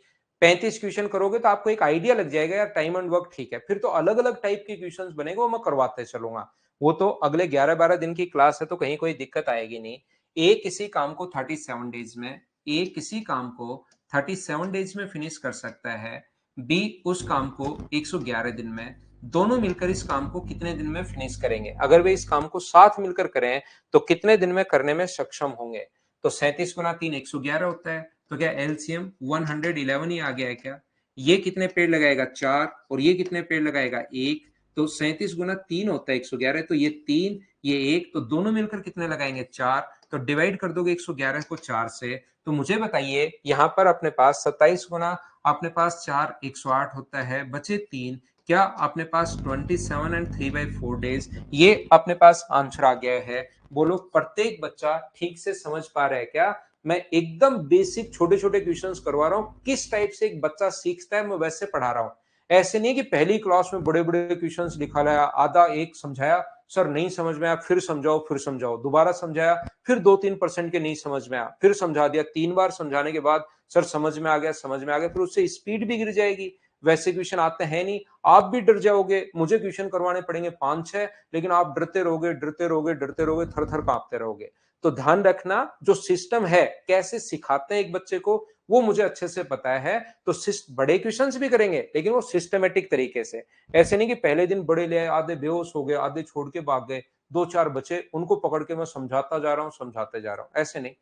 35 क्वेश्चन करोगे तो आपको एक आइडिया लग जाएगा यार, टाइम एंड वर्क ठीक है। फिर तो अलग अलग टाइप के क्वेश्चंस बनेंगे, वो मैं करवाते चलूंगा। वो तो अगले 11-12 दिन की क्लास है, तो कहीं कोई दिक्कत आएगी नहीं। ए किसी काम को 37 डेज में, ए किसी काम को 37 डेज में फिनिश कर सकता है, बी उस काम को 111 दिन में। दोनों मिलकर इस काम को कितने दिन में फिनिश करेंगे? अगर वे इस काम को साथ मिलकर करें तो कितने दिन में करने में सक्षम होंगे? तो 37 गुना 3 111 होता है। तो क्या एलसीएम 111 ही आ गया है क्या? ये कितने पेड़ लगाएगा? 4। और ये कितने पेड़ लगाएगा? 1। तो 37 गुना 3 होता है 111। तो ये 3 ये 1, तो दोनों मिलकर कितने लगाएंगे? 4। तो डिवाइड कर दोगे 111 को 4 से, तो मुझे बताइए यहां पर अपने पास 27 गुना अपने पास 4 108 होता है, बचे 3। क्या अपने पास 27 एंड 3/4 डेज, ये अपने पास आंसर आ गया है। बोलो प्रत्येक बच्चा ठीक से समझ पा रहा है क्या? मैं एकदम बेसिक छोटे छोटे क्वेश्चंस करवा रहा हूं, किस टाइप से एक बच्चा सीखता है मैं वैसे पढ़ा रहा हूं। ऐसे नहीं कि पहली क्लास में बड़े बड़े क्वेश्चंस लिखा लाया, आधा एक समझाया, सर नहीं समझ में आया, फिर समझाओ, दोबारा समझाया, फिर 2-3% के नहीं समझ में आया, फिर समझा दिया, 3 बार समझाने के बाद सर समझ में आ गया, समझ में आ गया, फिर उससे स्पीड भी गिर जाएगी। वैसे क्वेश्चन आते हैं नहीं, आप भी डर जाओगे। मुझे क्वेश्चन करवाने पड़ेंगे 5-6, लेकिन आप डरते रहोगे, डरते रहोगे, डरते रहोगे, थर थर कांपते रहोगे। तो ध्यान रखना, जो सिस्टम है कैसे सिखाते हैं एक बच्चे को, वो मुझे अच्छे से पता है। तो बड़े क्वेश्चंस भी करेंगे, लेकिन वो सिस्टमेटिक तरीके से। ऐसे नहीं कि पहले दिन बड़े ले आए, आधे बेहोश हो गए, आधे छोड़ के भाग गए, 2-4 बचे उनको पकड़ के मैं समझाता जा रहा हूं, समझाते जा रहा हूं, ऐसे नहीं,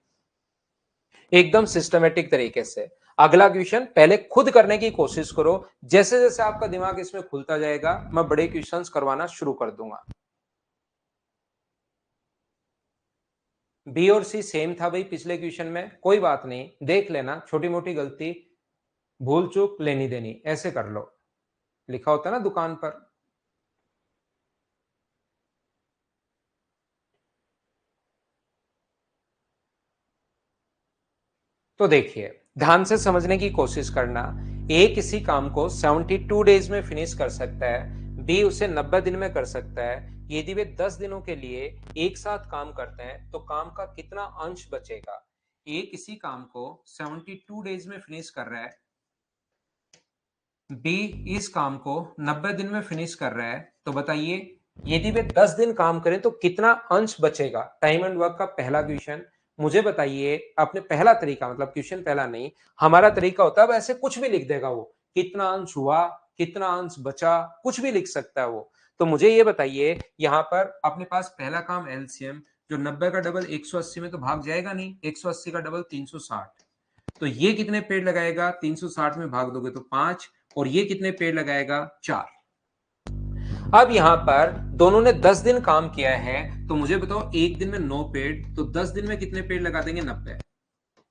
एकदम सिस्टमेटिक तरीके से। अगला क्वेश्चन पहले खुद करने की कोशिश करो, जैसे जैसे आपका दिमाग इसमें खुलता जाएगा मैं बड़े क्वेश्चंस करवाना शुरू कर दूंगा। बी और सी सेम था भाई पिछले क्वेश्चन में, कोई बात नहीं, देख लेना, छोटी मोटी गलती भूल चूक लेनी देनी ऐसे कर लो, लिखा होता है ना दुकान पर। तो देखिए, ध्यान से समझने की कोशिश करना। ए किसी काम को 72 डेज में फिनिश कर सकता है, बी उसे 90 दिन में कर सकता है। यदि वे 10 दिनों के लिए एक साथ काम करते हैं तो काम का कितना अंश बचेगा। ए किसी काम को 72 डेज में फिनिश कर रहा है, बी इस काम को 90 दिन में फिनिश कर रहा है, तो बताइए यदि वे 10 दिन काम करें तो कितना अंश बचेगा। टाइम एंड वर्क का पहला क्वेश्चन। मुझे बताइए, अपने पहला तरीका, मतलब क्वेश्चन पहला नहीं, हमारा तरीका होता है वैसे कुछ भी लिख देगा वो, कितना अंश हुआ, कितना अंश बचा, कुछ भी लिख सकता है वो। तो मुझे ये बताइए, यहाँ पर अपने पास पहला काम एलसीएम, जो 90 का डबल 180 में तो भाग जाएगा नहीं, 180 का डबल 360, तो ये कितने पेड़ लगाएगा, 360 में भाग दोगे तो 5, और ये कितने पेड़ लगाएगा, 4। अब यहां पर दोनों ने 10 दिन काम किया है, तो मुझे बताओ एक दिन में 9 पेड़, तो 10 दिन में कितने पेड़ लगा देंगे, 90।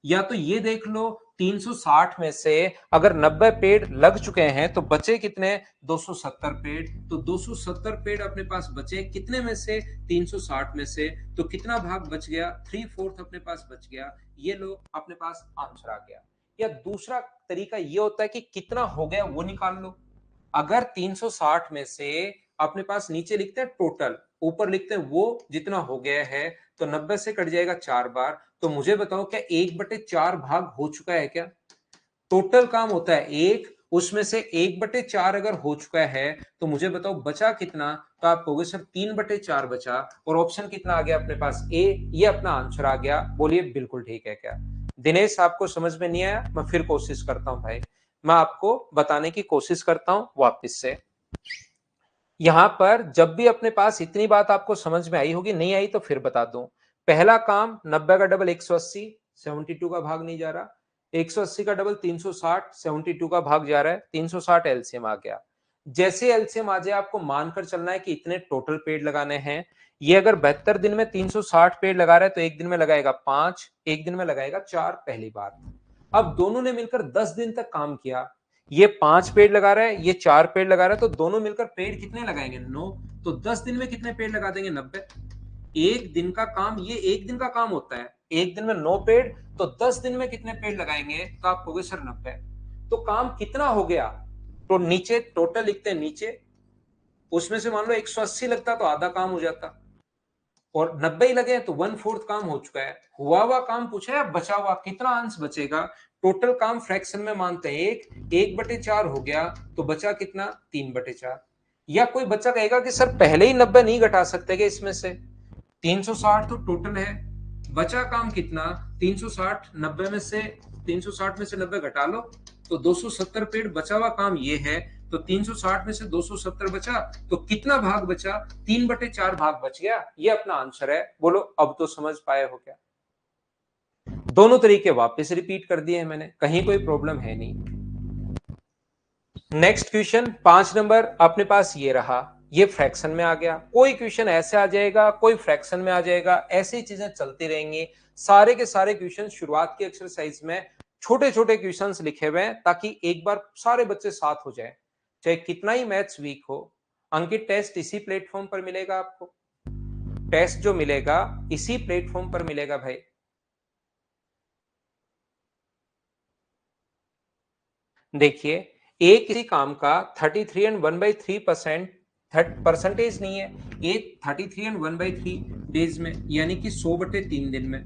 या तो ये देख लो, 360 में से अगर 90 पेड़ लग चुके हैं तो बचे कितने, 270 पेड़। तो 270 पेड़ अपने पास बचे कितने में से, 360 में से, तो कितना भाग बच गया, 3/4 अपने पास बच गया। ये लो अपने पास आंसर आ गया। या दूसरा तरीका ये होता है कि कितना हो गया वो निकाल लो। अगर 360 में से अपने पास नीचे लिखते हैं टोटल, ऊपर लिखते हैं वो जितना हो गया है, तो 90 से कट जाएगा 4 बार। तो मुझे बताओ क्या 1/4 भाग हो चुका है क्या। टोटल काम होता है 1, उसमें से 1/4 अगर हो चुका है तो मुझे बताओ बचा कितना। तो आप कहोगे सर 3/4 बचा, और ऑप्शन कितना आ गया अपने पास, ए। ये अपना आंसर आ गया। बोलिए बिल्कुल ठीक है क्या। दिनेश आपको समझ में नहीं आया, मैं फिर कोशिश करता हूं भाई, मैं आपको बताने की कोशिश करता हूं वापस से। यहां पर जब भी अपने पास इतनी बात आपको समझ में आई होगी, नहीं आई तो फिर बता दूं। पहला काम 90 का डबल 180, 72 का भाग नहीं जा रहा। 180 का डबल 360, 72 का भाग जा रहा है, 360 एलसीएम आ गया। जैसे एलसीएम आ जाए आपको मानकर चलना है कि इतने टोटल पेड़ लगाने हैं। ये अगर 72 दिन में 360 पेड़ लगा रहा है तो एक दिन में लगाएगा 5, एक दिन में लगाएगा 4, पहली बात। अब दोनों ने मिलकर 10 दिन तक काम किया, ये 5 पेड़ लगा रहा है, ये 4 पेड़ लगा रहा है, तो दोनों मिलकर पेड़ कितने लगाएंगे, 9। तो 10 दिन में कितने पेड़ लगा देंगे, 90। एक दिन का काम, ये एक दिन का काम होता है, एक दिन में 9 पेड़, तो 10 दिन में कितने पेड़ लगाएंगे, तो आप कहोगे सर 90। तो काम कितना हो गया, तो नीचे टोटल लिखते हैं नीचे, उसमें से मान लो 180 लगता तो आधा काम हो जाता, और 90 ही लगे तो 1/4 काम हो चुका है। हुआ हुआ काम पूछा है, बचा हुआ कितना अंश बचेगा। टोटल काम फ्रैक्शन में मानते हैं 1/4 हो गया, तो बचा कितना, 3/4। या कोई बच्चा कहेगा कि सर पहले ही 90 नहीं घटा सकते क्या इसमें से, 360 तो टोटल है, बचा काम कितना, 360 90 में से, 360 में से 90 घटा लो, तो 270 पेड़, बचा हुआ काम ये है। तो 360 में से 270 बचा, तो कितना भाग बचा, 3/4 भाग बच गया। ये अपना आंसर है। बोलो अब तो समझ पाए हो क्या। दोनों तरीके वापस रिपीट कर दिए हैं मैंने, कहीं कोई प्रॉब्लम है नहीं। नेक्स्ट क्वेश्चन 5 नंबर अपने पास ये रहा, ये फ्रैक्शन में आ गया। कोई क्वेश्चन ऐसे आ जाएगा, कोई फ्रैक्शन में आ जाएगा, ऐसी चीजें चलती रहेंगी। सारे के सारे क्वेश्चन शुरुआत की एक्सरसाइज में छोटे छोटे क्वेश्चंस लिखे हुए हैं, ताकि एक बार सारे बच्चे साथ हो जाए, चाहे कितना ही मैथ्स वीक हो। अंकित टेस्ट इसी प्लेटफॉर्म पर मिलेगा आपको, टेस्ट जो मिलेगा इसी प्लेटफॉर्म पर मिलेगा भाई। देखिए, एक किसी काम का 33 एंड 1/3% परसेंटेज नहीं है, ये 33 एंड 1/3 डेज में, यानी कि 100/3 दिन में।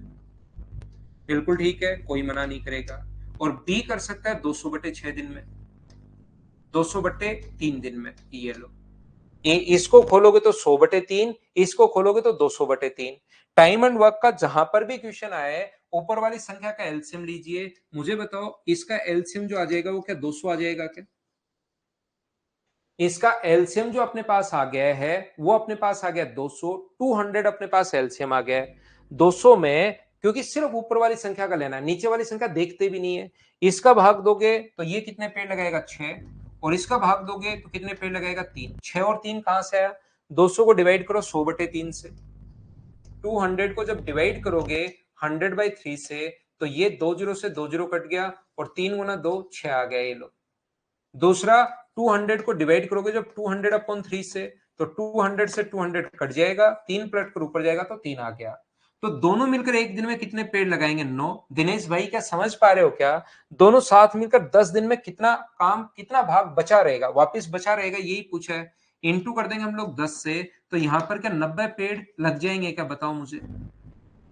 बिल्कुल ठीक है, कोई मना नहीं करेगा। और बी कर सकता है 200/6 दिन में, 200/3 दिन में। ये लो, इसको खोलोगे तो 100/3, इसको खोलोगे तो 200/3। टाइम एंड वर्क का जहां पर भी क्वेश्चन आए, ऊपर वाली संख्या का एलसीएम लीजिए। मुझे बताओ इसका एलसीएम जो आ जाएगा वो क्या 200 आ जाएगा क्या। इसका एलसीएम जो अपने पास आ गया है वो अपने पास आ गया 200, 200 अपने पास एलसीएम आ गया है। 200 में, क्योंकि सिर्फ ऊपर वाली संख्या का लेना है, नीचे वाली संख्या देखते भी नहीं है। इसका भाग दोगे तो ये कितने पेड़ लगाएगा, 6, और इसका भाग दोगे तो कितने पेड़ लगाएगा, 3। 6 और 3 कहां से आया, 200 को डिवाइड करो 100/3 से, 200 को जब डिवाइड करोगे 100/3 से, तो ये 2 जीरो से 2 जीरो कट गया और 3 गुना 2 6 आ गया। ये लो। दूसरा 200 को डिवाइड करोगे जब 200/3 से, तो 200 से 200 कट जाएगा, 3 पलट कर ऊपर जाएगा तो 3 आ गया। तो दोनों मिलकर एक दिन में कितने पेड़ लगाएंगे? 9। दिनेश भाई क्या समझ पा रहे हो क्या? दोनों साथ मिलकर 10 दिन में कितना काम, कितना भाग बचा रहेगा, वापस बचा रहेगा, यही पूछा है। इंटू कर देंगे हम लोग 10 से, तो यहां पर क्या 90 पेड़ लग जाएंगे क्या? बताओ मुझे।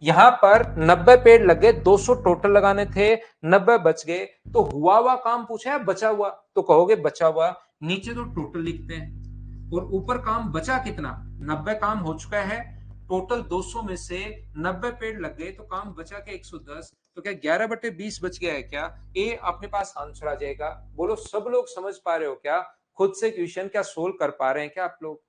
यहां पर 90 पेड़ लगे, 200 टोटल लगाने थे, 90 बच गए, तो हुआ काम पूछा है बचा हुआ, तो कहोगे बचा हुआ। नीचे तो टोटल लिखते हैं और ऊपर काम बचा कितना? 90 काम हो चुका है, टोटल 200 में से 90 पेड़ लग गए, तो काम बचा के 110, तो क्या 11/20 बच गया है क्या? ए अपने पास आंसर आ जाएगा। बोलो सब लोग समझ पा रहे हो क्या? खुद से क्वेश्चन क्या सोल्व कर पा रहे हैं क्या आप लोग?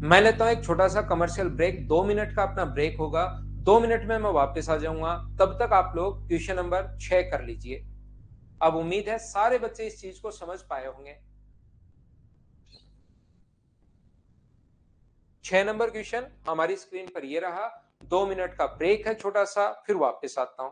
मैं लेता हूं एक छोटा सा कमर्शियल ब्रेक, 2 मिनट का अपना ब्रेक होगा। 2 मिनट में मैं वापस आ जाऊंगा, तब तक आप लोग क्वेश्चन नंबर 6 कर लीजिए। अब उम्मीद है सारे बच्चे इस चीज को समझ पाए होंगे। 6 नंबर क्वेश्चन हमारी स्क्रीन पर ये रहा। 2 मिनट का ब्रेक है छोटा सा, फिर वापस आता हूं।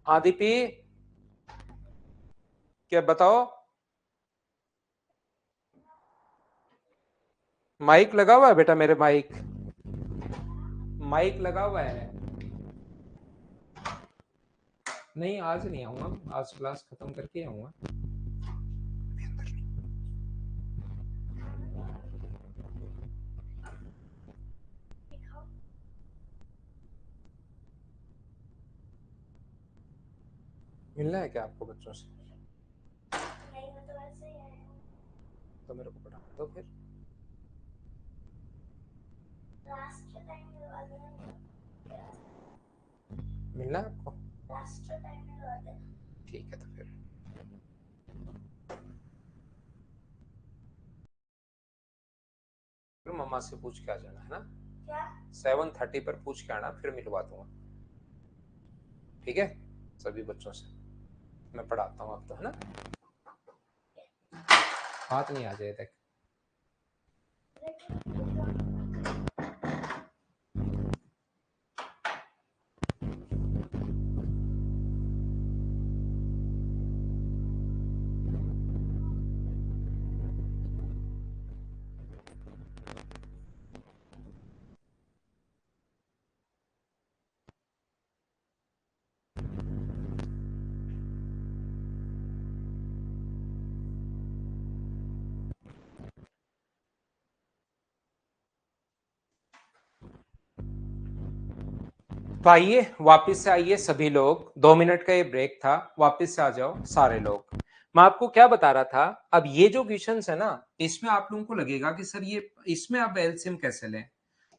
आदिपी, क्या बताओ? माइक लगा हुआ है बेटा? मेरे माइक माइक लगा हुआ है? नहीं, आज नहीं आऊंगा, आज क्लास खत्म करके आऊंगा। मिलना है क्या आपको बच्चों से? तो मेरे को पढ़ा दो फिर। मिलना है आपको? ठीक है, तो फिर मम्मा से पूछ के आ जाना, है ना? क्या? 7:30 पर पूछ के आना, फिर मिलवा दूंगा। ठीक है, सभी बच्चों से मैं पढ़ाता हूँ अब तो, है ना? हाथ नहीं आ जाए तक। तो आइए वापस से आइए सभी लोग, 2 मिनट का ये ब्रेक था, वापस से आ जाओ सारे लोग। मैं आपको क्या बता रहा था, अब ये जो क्वेश्चंस है ना, इसमें आप लोगों को लगेगा कि सर ये इसमें आप एलसीएम कैसे लें?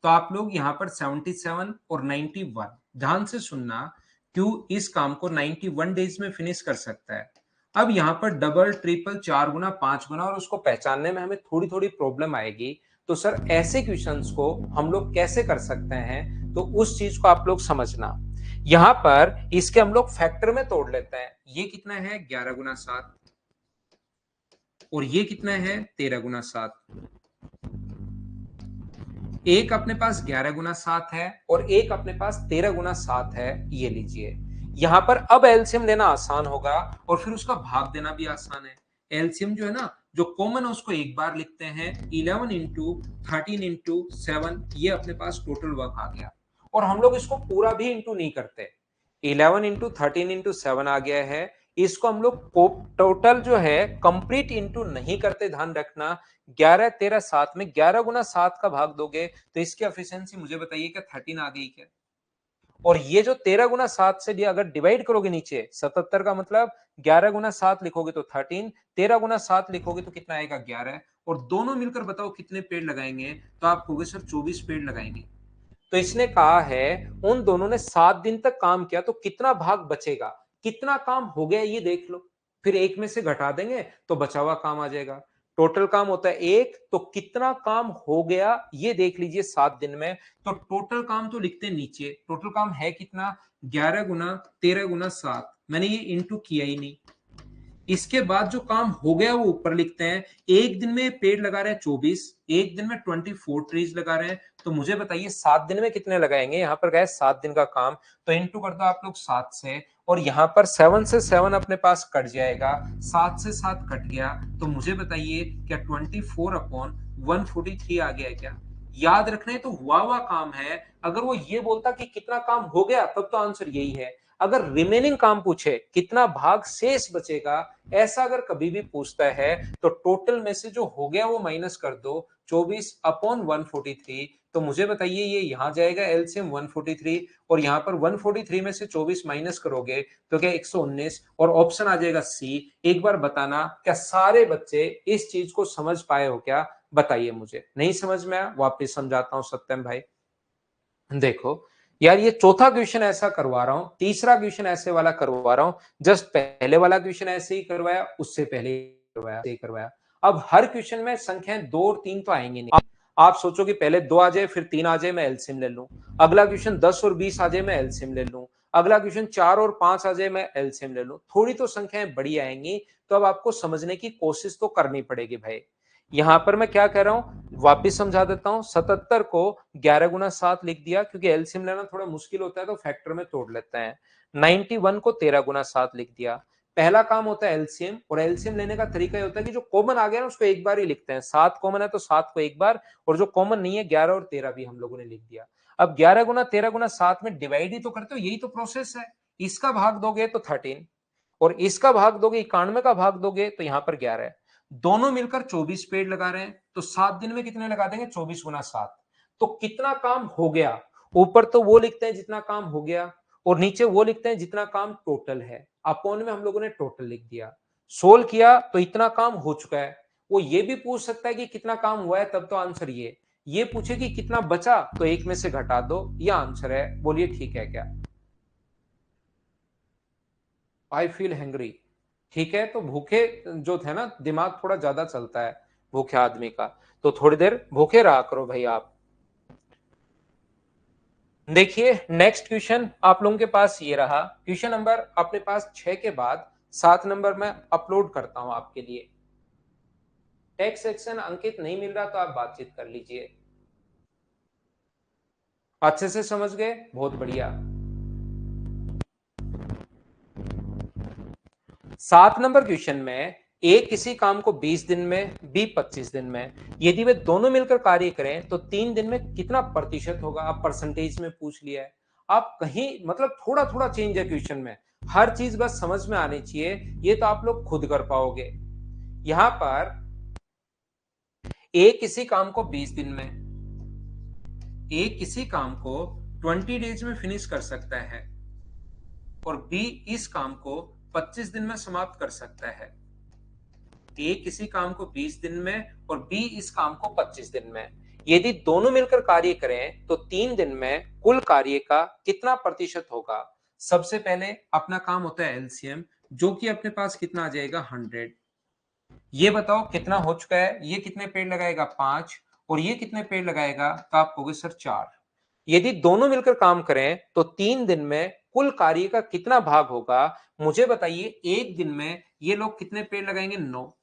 तो आप लोग यहाँ पर 77 और 91 ध्यान से सुनना, क्यों इस काम को 91 डेज में फिनिश कर सकता है। अब यहाँ पर डबल ट्रिपल 4 गुना 5 गुना और उसको पहचानने में हमें थोड़ी थोड़ी प्रॉब्लम आएगी। तो सर ऐसे क्वेश्चंस को हम लोग कैसे कर सकते हैं, तो उस चीज को आप लोग समझना। यहां पर इसके हम लोग फैक्टर में तोड़ लेते हैं। ये कितना है? 11 गुना 7। और ये कितना है? 13 गुना 7। एक अपने पास 11 गुना 7 है और एक अपने पास 13 गुना 7 है, ये लीजिए। यहां पर अब एलसीएम लेना आसान होगा और फिर उसका भाग देना भी आसान है। एलसीएम जो है ना, जो कॉमन है उसको एक बार लिखते हैं, 11 इंटू 13 इंटू 7, ये अपने पास टोटल वर्क आ गया। और हम लोग इसको पूरा भी इंटू नहीं करते, 11 इंटू 13 इंटू 7 आ गया है, इसको हम लोग टोटल जो है कंप्लीट इंटू नहीं करते, ध्यान रखना। 11 13 7 में 11 गुना 7 का भाग दोगे तो इसकी एफिशिएंसी मुझे बताइए क्या 13 आ गई क्या? और ये जो 13 गुना 7 से अगर डिवाइड करोगे नीचे 77 का मतलब 11 गुना 7 लिखोगे तो 13, 13 गुना 7 लिखोगे तो कितना आएगा? 11। और दोनों मिलकर बताओ कितने पेड़ लगाएंगे? तो आप कहोगे सर 24 पेड़ लगाएंगे। तो इसने कहा है उन दोनों ने 7 दिन तक काम किया, तो कितना भाग बचेगा, कितना काम हो गया ये देख लो। फिर 1 में से घटा देंगे तो बचा हुआ काम आ जाएगा। टोटल काम होता है 1, तो कितना काम हो गया ये देख लीजिए 7 दिन में। तो टोटल काम तो लिखते हैं नीचे, टोटल काम है कितना, 11 गुना 13 गुना 7, मैंने ये इंटू किया ही नहीं। इसके बाद जो काम हो गया वो ऊपर लिखते हैं। एक दिन में पेड़ लगा रहे हैं 24, एक दिन में 24 ट्रीज लगा रहे हैं, तो मुझे बताइए 7 दिन में कितने लगाएंगे। यहां पर गए 7 दिन का काम, तो इंटू कर दो आप लोग 7 से, और यहां पर 7 से 7 अपने पास कट जाएगा, 7 से 7 कट गया, तो मुझे बताइए क्या 24/143 आ गया है क्या। याद रखना है तो हुआ काम है। अगर वो ये बोलता कि कितना काम हो गया तब तो आंसर यही है। अगर रिमेनिंग काम पूछे कितना भाग शेष बचेगा, ऐसा अगर कभी भी पूछता है तो टोटल में से जो हो गया वो माइनस कर दो, 24/143। तो मुझे बताइए ये यहां जाएगा एलसीएम 143, और यहां पर 143 में से 24 माइनस करोगे तो क्या 119, और ऑप्शन आ जाएगा सी। एक बार बताना क्या सारे बच्चे इस चीज को समझ पाए हो क्या, बताइए मुझे। नहीं समझ में आया वापिस समझाता हूं सत्यम भाई। देखो यार, ये चौथा क्वेश्चन ऐसा करवा रहा हूं, तीसरा क्वेश्चन ऐसे वाला करवा रहा हूं, जस्ट पहले वाला क्वेश्चन ऐसे ही करवाया, उससे पहले करवाया। अब हर क्वेश्चन में संख्याएं 2 और 3 तो आएंगे नहीं। आप सोचो कि पहले 2 आ जाए फिर 3 आ जाए मैं एलसीएम ले लूं, अगला क्वेश्चन 10 और 20 आ जाए मैं एलसीएम ले लूं, अगला क्वेश्चन 4 और 5 आ जाए मैं एलसीएम ले लूं, थोड़ी तो संख्याएं बड़ी आएंगी। तो अब आपको समझने की कोशिश तो करनी पड़ेगी भाई। यहां पर मैं क्या कह रहा हूं, वापिस समझा देता हूं। 77 को 11 गुना 7 लिख दिया, क्योंकि एलसीएम लेना थोड़ा मुश्किल होता है तो फैक्टर में तोड़ लेते हैं। 91 को 13 गुना 7 लिख दिया। पहला काम होता है एलसीएम, और एलसीएम लेने का तरीका ये होता है कि जो कॉमन आ गया ना उसको एक बार ही लिखते हैं। 7 कॉमन है तो 7 को एक बार, और जो कॉमन नहीं है 11 और 13 भी हम लोगों ने लिख दिया। अब 11 गुना 13 गुना 7 में डिवाइड ही तो करते हो, यही तो प्रोसेस है। इसका भाग दोगे तो 13, और इसका भाग दोगे 91 का भाग दोगे तो यहां पर 11 है। दोनों मिलकर 24 पेड़ लगा रहे हैं, तो 7 दिन में कितने लगा देंगे, 24 गुना 7। तो कितना काम हो गया, ऊपर तो वो लिखते हैं जितना काम हो गया, और नीचे वो लिखते हैं जितना काम टोटल है। अपोन में हम लोगों ने टोटल लिख दिया। सोल्व किया तो इतना काम हो चुका है। वो ये भी पूछ सकता है कि कितना काम हुआ है, तब तो आंसर ये पूछे कि कितना बचा तो 1 में से घटा दो, यह आंसर है। बोलिए ठीक है क्या। आई फील हैंग्री, ठीक है। तो भूखे जो थे ना, दिमाग थोड़ा ज्यादा चलता है भूखे आदमी का, तो थोड़ी देर भूखे रहा करो भाई आप। देखिए नेक्स्ट क्वेश्चन आप लोगों के पास ये रहा, क्वेश्चन नंबर अपने पास 6 के बाद 7 नंबर में अपलोड करता हूं आपके लिए। टेक्स्ट सेक्शन अंकित नहीं मिल रहा तो आप बातचीत कर लीजिए। अच्छे से समझ गए, बहुत बढ़िया। 7 नंबर क्वेश्चन में ए किसी काम को 20 दिन में, बी 25 दिन में, यदि वे दोनों मिलकर कार्य करें तो 3 दिन में कितना प्रतिशत होगा। आप परसेंटेज में पूछ लिया है। आप कहीं मतलब थोड़ा थोड़ा चेंज है क्वेश्चन में, हर चीज बस समझ में आनी चाहिए, ये तो आप लोग खुद कर पाओगे। यहां पर ए किसी काम को 20 दिन में, ए किसी काम को 20 डेज में फिनिश कर सकता है, और बी इस काम को 25 दिन में समाप्त कर सकता है। ए किसी काम को 20 दिन में और बी इस काम को 25 दिन में, यदि दोनों मिलकर कार्य करें तो 3 दिन में कुल कार्य का कितना प्रतिशत होगा। सबसे पहले अपना काम होता है एलसीएम, जो कि अपने पास कितना आ जाएगा 100। ये बताओ कितना हो चुका है, ये कितने पेड़ लगाएगा 5, और ये कितने पेड़ लगाएगा, तो आप कहोगे सर 4। यदि दोनों मिलकर काम करें तो 3 दिन में कुल कार्य का कितना भाग होगा। मुझे बताइए एक दिन में ये लोग कितने पेड़ लगाएंगे, 9।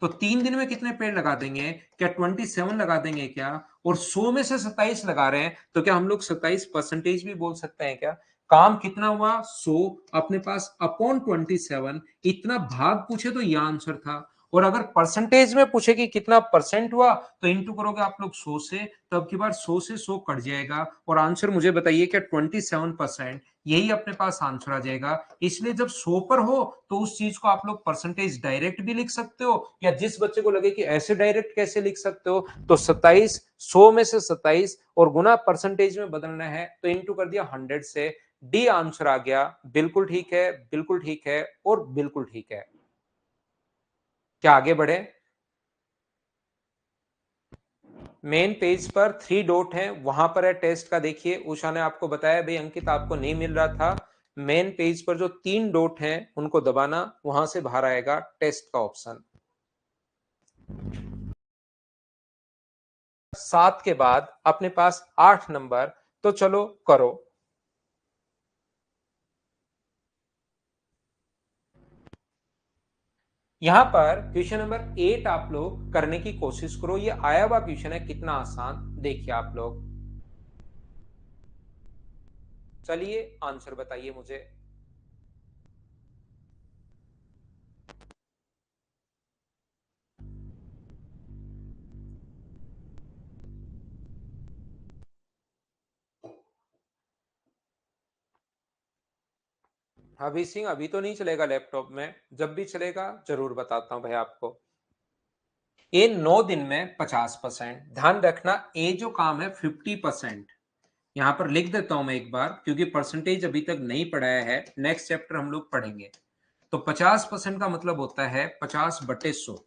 तो 3 दिन में कितने पेड़ लगा देंगे, क्या 27 लगा देंगे क्या। और 100 में से 27 लगा रहे हैं, तो क्या हम लोग 27% भी बोल सकते हैं क्या। काम कितना हुआ 100, अपने पास अपॉन 27, इतना भाग पूछे तो यह आंसर था। और अगर परसेंटेज में पूछे कि कितना परसेंट हुआ, तो इंटू करोगे आप लोग 100 से, तो अब की बार 100 से 100 कट जाएगा, और आंसर मुझे बताइए क्या 27%, यही अपने पास आंसर आ जाएगा। इसलिए जब 100 पर हो तो उस चीज को आप लोग परसेंटेज डायरेक्ट भी लिख सकते हो, या जिस बच्चे को लगे कि ऐसे डायरेक्ट कैसे लिख सकते हो, तो 27, 100 में से 27 और गुना परसेंटेज में बदलना है तो इंटू कर दिया 100 से। डी आंसर आ गया। बिल्कुल ठीक है, बिल्कुल ठीक है, और बिल्कुल ठीक है। क्या आगे बढ़े। मेन पेज पर 3 डॉट है, वहां पर है टेस्ट का। देखिए उषा ने आपको बताया भाई अंकित आपको नहीं मिल रहा था, मेन पेज पर जो 3 डॉट हैं उनको दबाना, वहां से बाहर आएगा टेस्ट का ऑप्शन। 7 के बाद अपने पास 8 नंबर, तो चलो करो। यहां पर क्वेश्चन नंबर 8 आप लोग करने की कोशिश करो। ये आया हुआ क्वेश्चन है, कितना आसान देखिए आप लोग। चलिए आंसर बताइए मुझे। अभी सिंह, अभी तो नहीं चलेगा लैपटॉप में, जब भी चलेगा जरूर बताता हूं भाई आपको। ये 9 दिन में 50%। ध्यान रखना, ये जो काम है 50%। यहां पर लिख देता हूं मैं एक बार, क्योंकि परसेंटेज अभी तक नहीं पढ़ाया है, नेक्स्ट चैप्टर हम लोग पढ़ेंगे। तो 50% का मतलब होता है 50/100।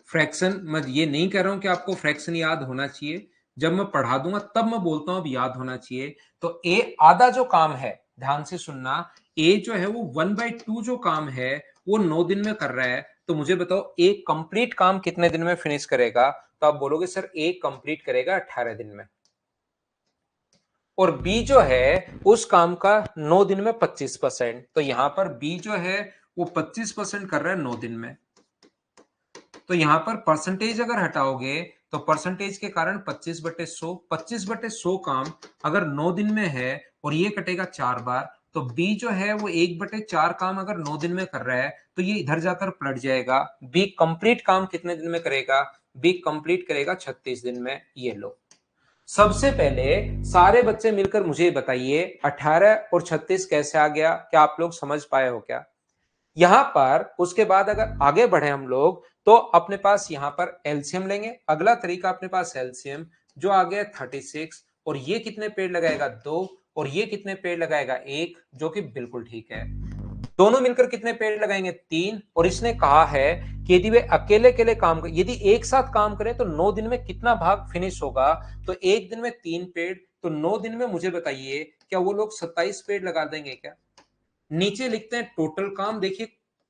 फ्रैक्शन मैं ये नहीं कह रहा हूं कि आपको फ्रैक्शन याद होना चाहिए, जब मैं पढ़ा दूंगा तब मैं बोलता हूं अब याद होना चाहिए। तो ए आधा जो काम है, ध्यान से सुनना, ए जो है वो 1/2 जो काम है वो 9 दिन में कर रहा है। तो मुझे बताओ ए कंप्लीट काम कितने दिन में फिनिश करेगा? तो आप बोलोगे सर ए कंप्लीट करेगा 18 दिन में। और बी जो है उस काम का 9 दिन में 25%। तो यहां पर बी जो है वो 25% कर रहा है 9 दिन में। तो यहां पर परसेंटेज अगर हटाओगे तो परसेंटेज के कारण 25/100, 25/100 काम अगर 9 दिन में है और ये कटेगा 4 बार, तो बी जो है वो 1/4 काम अगर 9 दिन में कर रहा है तो ये इधर जाकर पलट जाएगा। बी कंप्लीट काम कितने दिन में करेगा? बी कंप्लीट करेगा 36 दिन में। ये लो, सबसे पहले सारे बच्चे मिलकर मुझे बताइए 18 और 36 कैसे आ गया? क्या आप लोग समझ पाए हो क्या? यहां पर उसके बाद अगर आगे बढ़े हम लोग, तो अपने पास यहां पर एलसीएम लेंगे। अगला तरीका अपने पास एलसीएम जो आ गया 36, और ये कितने पेड़ लगाएगा? 2, और ये कितने पेड़ लगाएगा? 1, जो कि बिल्कुल ठीक है। दोनों मिलकर कितने पेड़ लगाएंगे? 3। और इसने कहा है कि यदि वे अकेले अकेले काम कर, यदि एक साथ काम करें तो 9 दिन में कितना भाग फिनिश होगा? तो एक दिन में 3 पेड़, तो 9 दिन में मुझे बताइए क्या वो लोग 27 पेड़ लगा देंगे क्या? नीचे लिखते हैं टोटल काम। देखिए,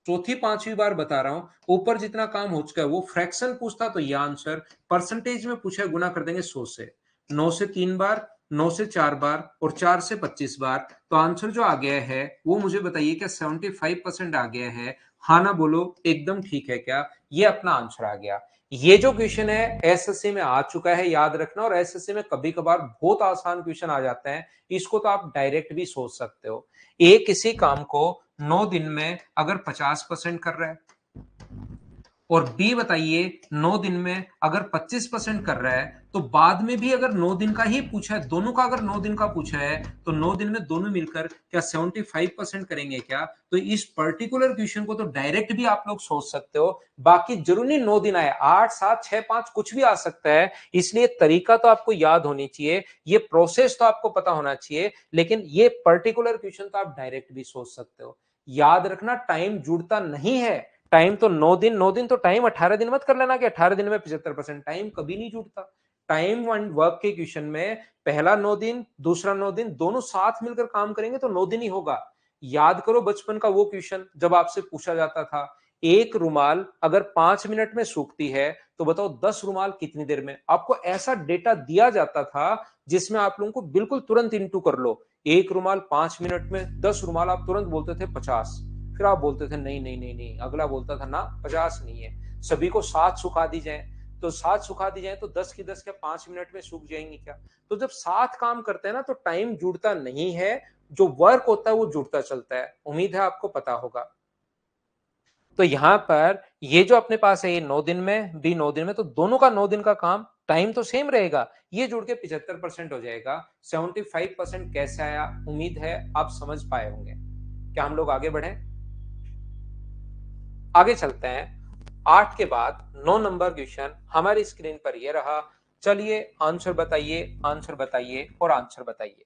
चौथी पांचवी बार बता रहा हूं, ऊपर जितना काम हो चुका है वो फ्रैक्शन पूछता तो ये आंसर, परसेंटेज में पूछा गुना कर देंगे 100 से। 9 से 3 बार, 9 से 4 बार, और 4 से 25 बार। तो आंसर जो आ गया है वो मुझे बताइए क्या 75% आ गया है? हाँ ना बोलो, एकदम ठीक है क्या? ये अपना आंसर आ गया। ये जो क्वेश्चन है एसएससी में आ चुका है, याद रखना। और एसएससी में कभी कभार बहुत आसान क्वेश्चन आ जाते हैं, इसको तो आप डायरेक्ट भी सोच सकते हो। ए किसी काम को 9 दिन में अगर 50% कर रहा है, और बी बताइए 9 दिन में अगर 25% कर रहा है, तो बाद में भी अगर 9 दिन का ही पूछा है, दोनों का अगर 9 दिन का पूछा है, तो 9 दिन में दोनों मिलकर क्या 75% करेंगे क्या? तो इस पर्टिकुलर क्वेश्चन को तो डायरेक्ट भी आप लोग सोच सकते हो। बाकी जरूरी 9 दिन आए, 8, 7, 6, 5 कुछ भी आ सकता है। इसलिए तरीका तो आपको याद होनी चाहिए, ये प्रोसेस तो आपको पता होना चाहिए, लेकिन ये पर्टिकुलर क्वेश्चन तो आप डायरेक्ट भी सोच सकते हो। याद रखना, टाइम जुड़ता नहीं है। टाइम तो 9 दिन, 9 दिन तो टाइम 18 दिन मत कर लेना कि 18 दिन में 75%। टाइम कभी नहीं जुड़ता। टाइम एंड वर्क के क्वेश्चन में पहला 9 दिन, दूसरा 9 दिन, दोनों साथ मिलकर काम करेंगे तो 9 दिन ही होगा। याद करो बचपन का वो क्वेश्चन जब आपसे पूछा जाता था, एक रुमाल अगर 5 मिनट में सूखती है तो बताओ 10 रुमाल कितनी देर में? आपको ऐसा डेटा दिया जाता था जिसमें आप लोगों को बिल्कुल तुरंत इंटू कर लो। एक रुमाल 5 मिनट में, 10 रुमाल आप तुरंत बोलते थे 50। फिर आप बोलते थे नहीं नहीं नहीं नहीं, अगला बोलता था ना 50 नहीं है, सभी को 7 सुखा दी जाए। तो 7 सुखा दी जाए तो 10 की 10 क्या 5 मिनट में सूख जाएंगी क्या? तो जब साथ काम करते हैं ना तो टाइम जुड़ता नहीं है, जो वर्क होता है वो जुड़ता चलता है। उम्मीद है आपको पता होगा। तो यहां पर ये जो अपने पास है ये 9 दिन में, बी 9 दिन में, तो दोनों का 9 दिन का काम टाइम तो सेम रहेगा। ये जुड़ के 75% हो जाएगा। 75% कैसे आया? उम्मीद है आप समझ पाए होंगे। क्या हम लोग आगे बढ़े? आगे चलते हैं। 8 के बाद 9 नंबर क्वेश्चन हमारी स्क्रीन पर ये रहा। चलिए आंसर बताइए, आंसर बताइए और आंसर बताइए।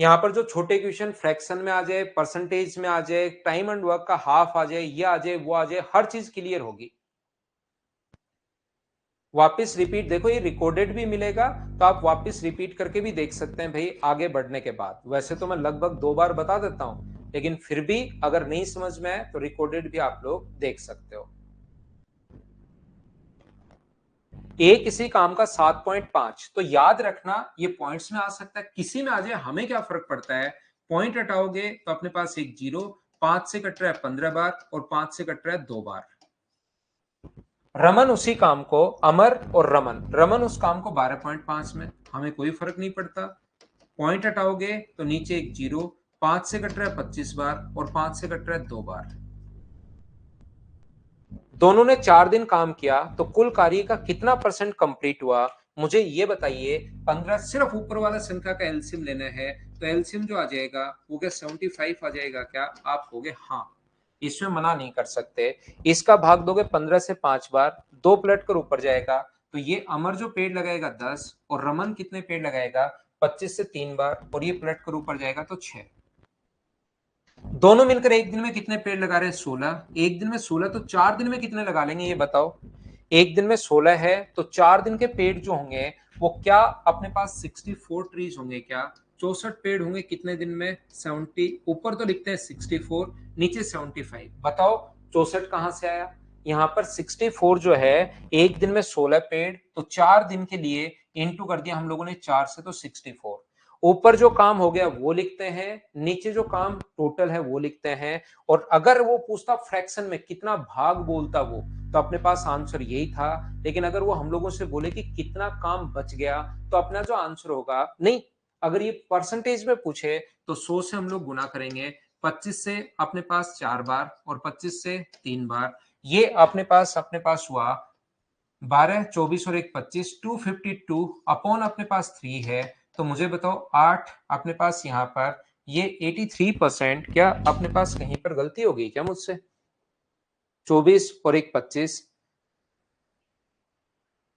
यहां पर जो छोटे क्वेश्चन फ्रैक्शन में आ जाए, परसेंटेज में आ जाए, टाइम एंड वर्क का हाफ आ जाए, ये आ जाए, वो आ जाए, हर चीज क्लियर होगी। वापस रिपीट, देखो ये रिकॉर्डेड भी मिलेगा, तो आप वापस रिपीट करके भी देख सकते हैं भाई आगे बढ़ने के बाद। वैसे तो मैं लगभग 2 बार बता देता हूं, लेकिन फिर भी अगर नहीं समझ में आए तो रिकॉर्डेड भी आप लोग देख सकते हो। ए किसी काम का 7.5, तो याद रखना ये पॉइंट्स में आ सकता है, किसी में आ जाए, हमें क्या फर्क पड़ता है। पॉइंट हटाओगे तो अपने पास एक जीरो, 5 से कट रहा है 15 बार और 5 से कट रहा है 2 बार। रमन उसी काम को, अमर और रमन, रमन उस काम को 12.5 में, हमें कोई फर्क नहीं पड़ता। पॉइंट हटाओगे तो नीचे एक जीरो, 5 से कट रहा है 25 बार और 5 से कट रहा है 2 बार। दोनों ने 4 दिन काम किया तो कुल कार्य का कितना परसेंट कंप्लीट हुआ, मुझे ये बताइए। 15, सिर्फ ऊपर वाला संख्या का एलसीएम लेना है, तो एलसीएम जो आ जाएगा वो क्या 75 आ जाएगा क्या? आप कहोगे हाँ, इसमें मना नहीं कर सकते। इसका भाग दोगे 15 से 5 बार, 2 पलट कर ऊपर जाएगा, तो ये अमर जो पेड़ लगाएगा 10 और रमन कितने पेड़ लगाएगा 25 से 3 बार, और ये पलट कर ऊपर जाएगा तो 6। दोनों मिलकर एक दिन में कितने पेड़ लगा रहे हैं 16, एक दिन में 16, तो 4 दिन में कितने लगा लेंगे ये बताओ। एक दिन में 16 है तो 4 दिन के पेड़ जो होंगे वो क्या अपने पास 64 ट्रीज होंगे क्या, 64 पेड़ होंगे कितने दिन में 70, ऊपर तो लिखते हैं 64, नीचे 75, बताओ 64 कहां से आया। यहाँ पर 64 जो है, एक दिन में 16 पेड़, तो 4 दिन के लिए इंटू कर दिया हम लोगों ने 4 से, तो 64। ऊपर जो काम हो गया वो लिखते हैं, नीचे जो काम टोटल है वो लिखते हैं, और अगर वो पूछता फ्रैक्शन में कितना भाग बोलता वो, तो अपने पास आंसर यही था। लेकिन अगर वो हम लोगों से बोले कि कितना काम बच गया, तो अपना जो आंसर होगा, नहीं, अगर ये परसेंटेज में पूछे तो 100 से हम लोग गुना करेंगे, 25 से अपने पास 4 बार और 25 से 3 बार, ये अपने पास हुआ 12, 24 और 1 25, 252 अपॉन अपने पास 3 है। तो मुझे बताओ 8 अपने पास यहाँ पर, ये 83%, क्या अपने पास कहीं पर गलती हो गई क्या मुझसे? 24 और 1 25,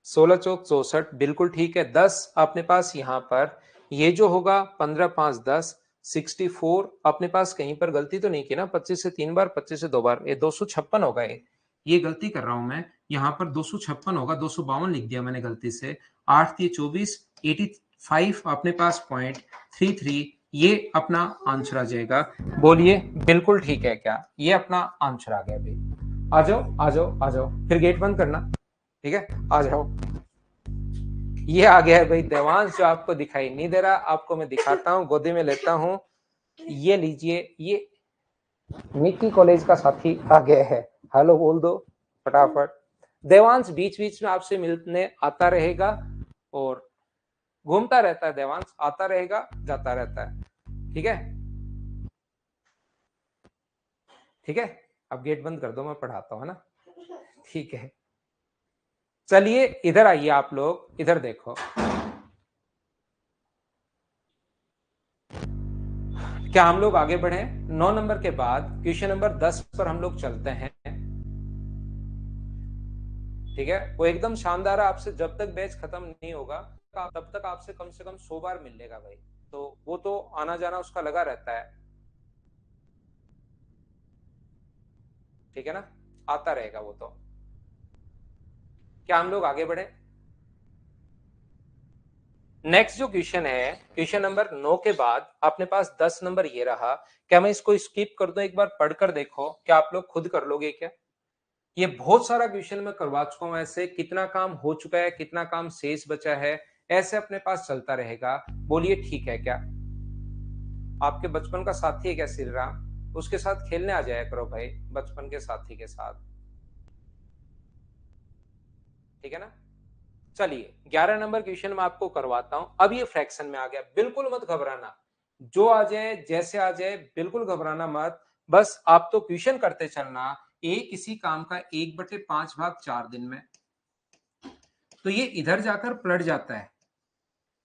16 चौक 64, बिल्कुल ठीक है। 10 अपने पास यहाँ पर, ये जो होगा 15 5 10, 64 अपने पास कहीं पर गलती तो नहीं की ना, 25 से 3 बार 25 से 2 बार, ये 256 होगा। ये गलती कर रहा हूं मैं, यहाँ पर 256 होगा, 252 लिख दिया मैंने गलती से। 8 थी 24, 85 अपने पास 0.33, ये अपना आंसर आ जाएगा। बोलिए बिल्कुल ठीक है क्या? ये अपना आंसर आ गया भाई। आ जाओ आ जाओ आ जाओ, फिर गेट बंद करना, ठीक है, आ जाओ। ये आ गया है भाई देवांश, जो आपको दिखाई नहीं दे रहा, आपको मैं दिखाता हूँ, गोदी में लेता हूँ। ये लीजिए, ये निक्की कॉलेज का साथी आ गया है, हेलो बोल दो फटाफट। देवांश बीच बीच में आपसे मिलने आता रहेगा और घूमता रहता है, देवांश आता रहेगा जाता रहता है, ठीक है, ठीक है। अब गेट बंद कर दो, मैं पढ़ाता हूँ, है ना, ठीक है। चलिए इधर आइए, आप लोग इधर देखो, क्या हम लोग आगे बढ़े? 9 नंबर के बाद क्वेश्चन नंबर 10 पर हम लोग चलते हैं, ठीक है। वो एकदम शानदार है, आपसे जब तक बैच खत्म नहीं होगा तब तक आपसे कम से कम 100 बार मिल लेगा भाई, तो वो तो आना जाना उसका लगा रहता है, ठीक है ना, आता रहेगा वो तो। क्या हम लोग आगे बढ़े? नेक्स्ट जो क्वेश्चन है, क्वेश्चन नंबर 9 के बाद अपने पास 10 नंबर ये रहा। क्या मैं इसको स्किप कर दूं? एक बार पढ़कर देखो, क्या आप लोग खुद कर लोगे क्या? ये बहुत सारा क्वेश्चन मैं करवा चुका हूं, ऐसे कितना काम हो चुका है, कितना काम शेष बचा है, ऐसे अपने पास चलता रहेगा। बोलिए ठीक है क्या? आपके बचपन का साथी है क्या श्री राम? उसके साथ खेलने आ जाया करो भाई, बचपन के साथी के साथ, ठीक है ना। चलिए 11 नंबर क्वेश्चन मैं आपको करवाता हूं। अब ये फ्रैक्शन में आ गया, बिल्कुल मत घबराना, जो आ जाए जैसे आ जाए बिल्कुल घबराना मत, बस आप तो क्वेश्चन करते चलना। ए किसी काम का 1/5 भाग 4 दिन में, तो ये इधर जाकर पलट जाता है,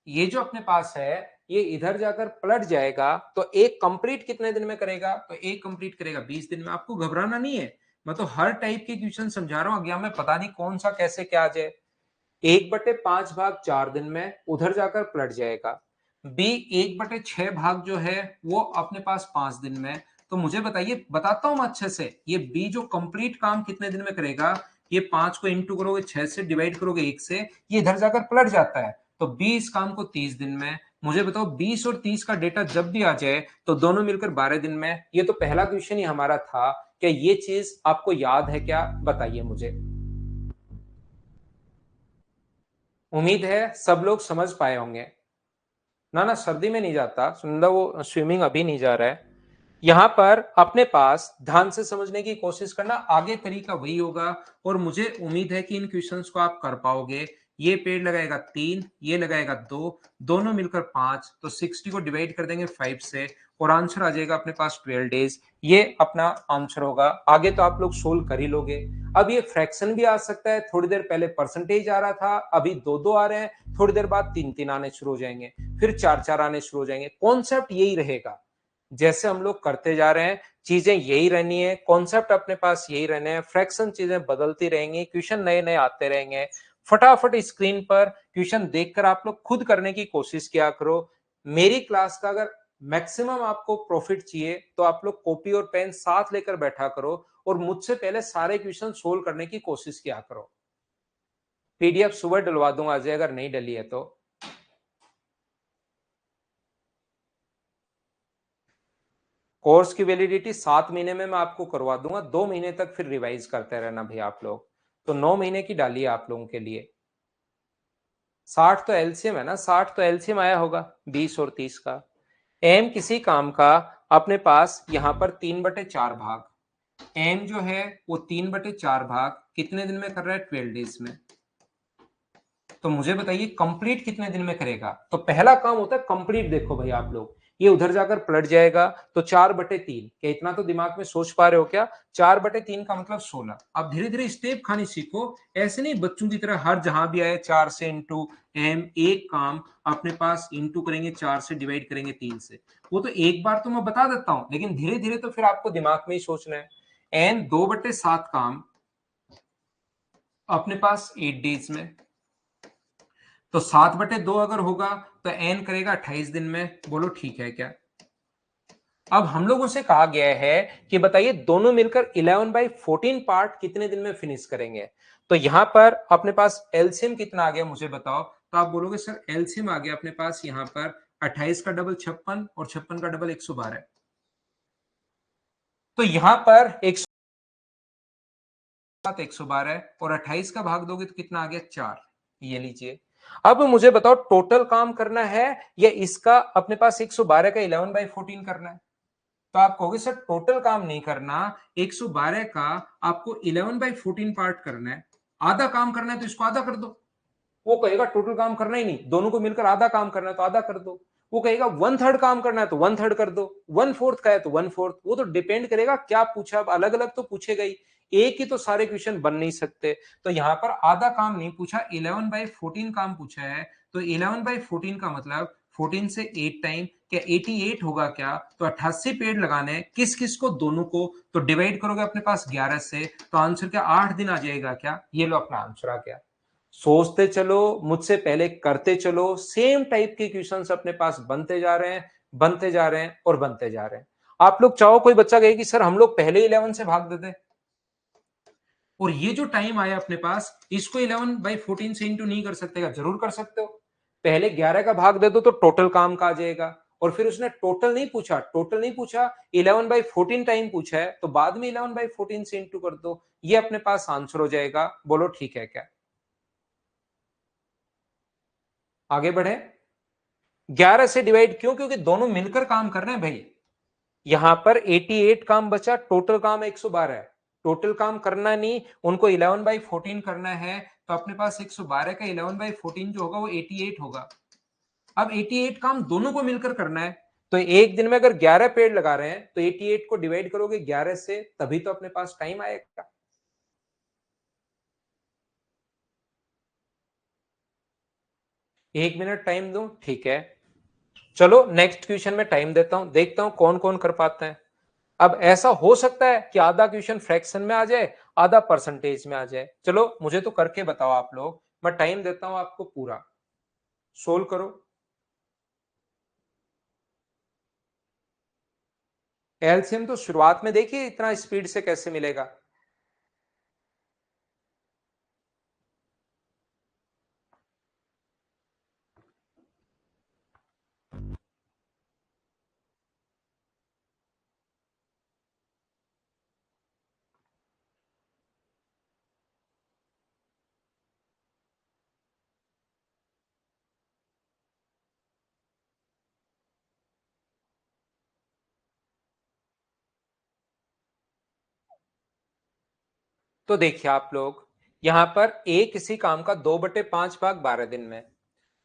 ये जो अपने पास है ये इधर जाकर पलट जाएगा, तो एक कंप्लीट कितने दिन में करेगा? तो एक कंप्लीट करेगा 20 दिन में। आपको घबराना नहीं है, मैं तो हर टाइप के क्वेश्चन समझा रहा हूं, एग्जाम में पता नहीं कौन सा कैसे क्या आ जाए। 1/5 भाग 4 दिन में उधर जाकर पलट जाएगा। बी 1/6 भाग जो है वो अपने पास 5 दिन में। तो मुझे बताइए, बताता हूं मैं अच्छे से, ये बी जो कंप्लीट काम कितने दिन में करेगा? ये 5 को इंटू करोगे 6 से, डिवाइड करोगे 1 से, ये इधर जाकर पलट जाता है। तो 20 काम को 30 दिन में। मुझे बताओ 20 और 30 का डेटा जब भी आ जाए तो दोनों मिलकर 12 दिन में। ये तो पहला क्वेश्चन ही हमारा था। क्या ये चीज आपको याद है क्या? बताइए मुझे। उम्मीद है सब लोग समझ पाए होंगे। ना ना, सर्दी में नहीं जाता सुनंदा, वो स्विमिंग अभी नहीं जा रहा है। यहां पर अपने पास ध्यान से समझने की कोशिश करना, आगे तरीका वही होगा। और मुझे उम्मीद है कि इन क्वेश्चंस को आप कर पाओगे। ये पेड़ लगाएगा 3, ये लगाएगा 2, दोनों मिलकर 5, तो 60 को डिवाइड कर देंगे 5 से और आंसर आ जाएगा अपने पास 12 डेज। ये अपना आंसर होगा। आगे तो आप लोग सोल्व कर ही लोगे। अब ये फ्रैक्शन भी आ सकता है, थोड़ी देर पहले परसेंटेज आ रहा था, अभी 2-2 आ रहे हैं, थोड़ी देर बाद 3-3 आने शुरू हो जाएंगे, फिर 4-4 आने शुरू हो जाएंगे। कॉन्सेप्ट यही रहेगा, जैसे हम लोग करते जा रहे हैं चीजें यही रहनी है, कॉन्सेप्ट अपने पास यही रहने हैं। फ्रैक्शन चीजें बदलती रहेंगी, क्वेश्चन नए नए आते रहेंगे। फटाफट स्क्रीन पर क्वेश्चन देखकर आप लोग खुद करने की कोशिश किया करो। मेरी क्लास का अगर मैक्सिमम आपको प्रॉफिट चाहिए तो आप लोग कॉपी और पेन साथ लेकर बैठा करो और मुझसे पहले सारे क्वेश्चन सोल्व करने की कोशिश किया करो। पीडीएफ सुबह डलवा दूंगा अजय, अगर नहीं डली है तो। कोर्स की वैलिडिटी 7 महीने में मैं आपको करवा दूंगा, 2 महीने तक फिर रिवाइज करते रहना भाई आप लोग। तो 9 महीने की डालिए आप लोगों के लिए। 60 तो एलसीएम है ना, 60 तो एलसीएम आया होगा 20 और 30 का। एम किसी काम का अपने पास यहां पर 3/4 भाग, एम जो है वो 3/4 भाग कितने दिन में कर रहा है? 12 डेज में। तो मुझे बताइए कंप्लीट कितने दिन में करेगा? तो पहला काम होता है कंप्लीट। देखो भाई आप लोग, ये उधर जाकर पलट जाएगा तो 4/3। क्या इतना तो दिमाग में सोच पा रहे हो क्या? 4/3 का मतलब 16। अब धीरे धीरे स्टेप खानी सीखो। ऐसे नहीं बच्चों की तरह हर जहां भी आए 4 से इंटू। एम एक काम अपने पास इंटू करेंगे 4 से, डिवाइड करेंगे 3 से। वो तो एक बार तो मैं बता देता हूं, लेकिन धीरे धीरे तो फिर आपको दिमाग में ही सोचना है। एन 2/7 काम अपने पास 8 डेज में। तो 7/2 अगर होगा तो एन करेगा 28 दिन में। बोलो ठीक है क्या? अब हम लोगों से कहा गया है कि बताइए दोनों मिलकर 11/14 पार्ट कितने दिन में फिनिश करेंगे। तो यहां पर अपने पास एलसीएम कितना आ गया मुझे बताओ। तो आप बोलोगे सर एलसीएम आ गया अपने पास यहां पर 28 का डबल 56 और 56 का डबल 112। तो यहां पर 112 और 28 का भाग दोगे तो कितना आ गया? 4। ये लीजिए। अब मुझे बताओ टोटल काम करना है या इसका अपने पास 112 का 11/14 करना है? तो आप कहोगे सर टोटल काम नहीं करना, 112 का आपको 11/14 पार्ट करना है। आधा काम करना है तो इसको आधा कर दो। वो कहेगा टोटल काम करना ही नहीं, दोनों को मिलकर आधा काम करना है तो आधा कर दो। वो कहेगा 1/3 काम करना है तो 1/3 कर दो, 1/4 का है तो 1/4। वो तो डिपेंड करेगा क्या पूछा। अब अलग अलग तो पूछेगा ही, एक ही तो सारे क्वेश्चन बन नहीं सकते। तो यहां पर आधा काम नहीं पूछा, 11/14 काम पूछा है। तो 11/14 का मतलब 14 से 8 टाइम क्या 88 होगा क्या? तो 88 पेड़ लगाने हैं। किस किस को? दोनों को। तो डिवाइड करोगे अपने पास 11 से, तो आंसर क्या 8 दिन आ जाएगा क्या? ये लो अपना आंसर आ गया। सोचते चलो, मुझसे पहले करते चलो, सेम टाइप के क्वेश्चंस अपने पास बनते जा रहे हैं, बनते जा रहे हैं और बनते जा रहे हैं। आप लोग चाहो कोई बच्चा कहे कि सर हम लोग पहले 11 से भाग देते, और ये जो टाइम आया अपने पास इसको 11/14 से इंटू नहीं कर सकते क्या? जरूर कर सकते हो। पहले 11 का भाग दे दो तो टोटल काम का आ जाएगा। और फिर उसने टोटल नहीं पूछा, टोटल नहीं पूछा, 11/14 टाइम पूछा है, तो बाद में 11/14 से इंटू कर दो। ये अपने पास आंसर हो जाएगा। बोलो ठीक है क्या? आगे बढ़े। 11 से डिवाइड क्यों? क्योंकि दोनों मिलकर काम कर रहे हैं भाई। यहां पर 88 काम बचा, टोटल काम 112 है। टोटल काम करना नहीं, उनको 11/14 करना है। तो अपने पास 112 का 11/14 जो होगा वो 88 होगा। अब 88 काम दोनों को मिलकर करना है। तो एक दिन में अगर 11 पेड़ लगा रहे हैं तो 88 को डिवाइड करोगे 11 से, तभी तो अपने पास टाइम आएगा। 1 मिनट टाइम दो, ठीक है। चलो नेक्स्ट क्वेश्चन में टाइम देता हूं, देखता हूं कौन कौन कर पाते हैं। अब ऐसा हो सकता है कि आधा क्वेश्चन फ्रैक्शन में आ जाए, आधा परसेंटेज में आ जाए। चलो मुझे तो करके बताओ आप लोग, मैं टाइम देता हूं आपको पूरा। सोल्व करो। एलसीएम तो शुरुआत में देखिए इतना स्पीड से कैसे मिलेगा। तो देखिए आप लोग, यहां पर ए किसी काम का 2/5 भाग 12 दिन में,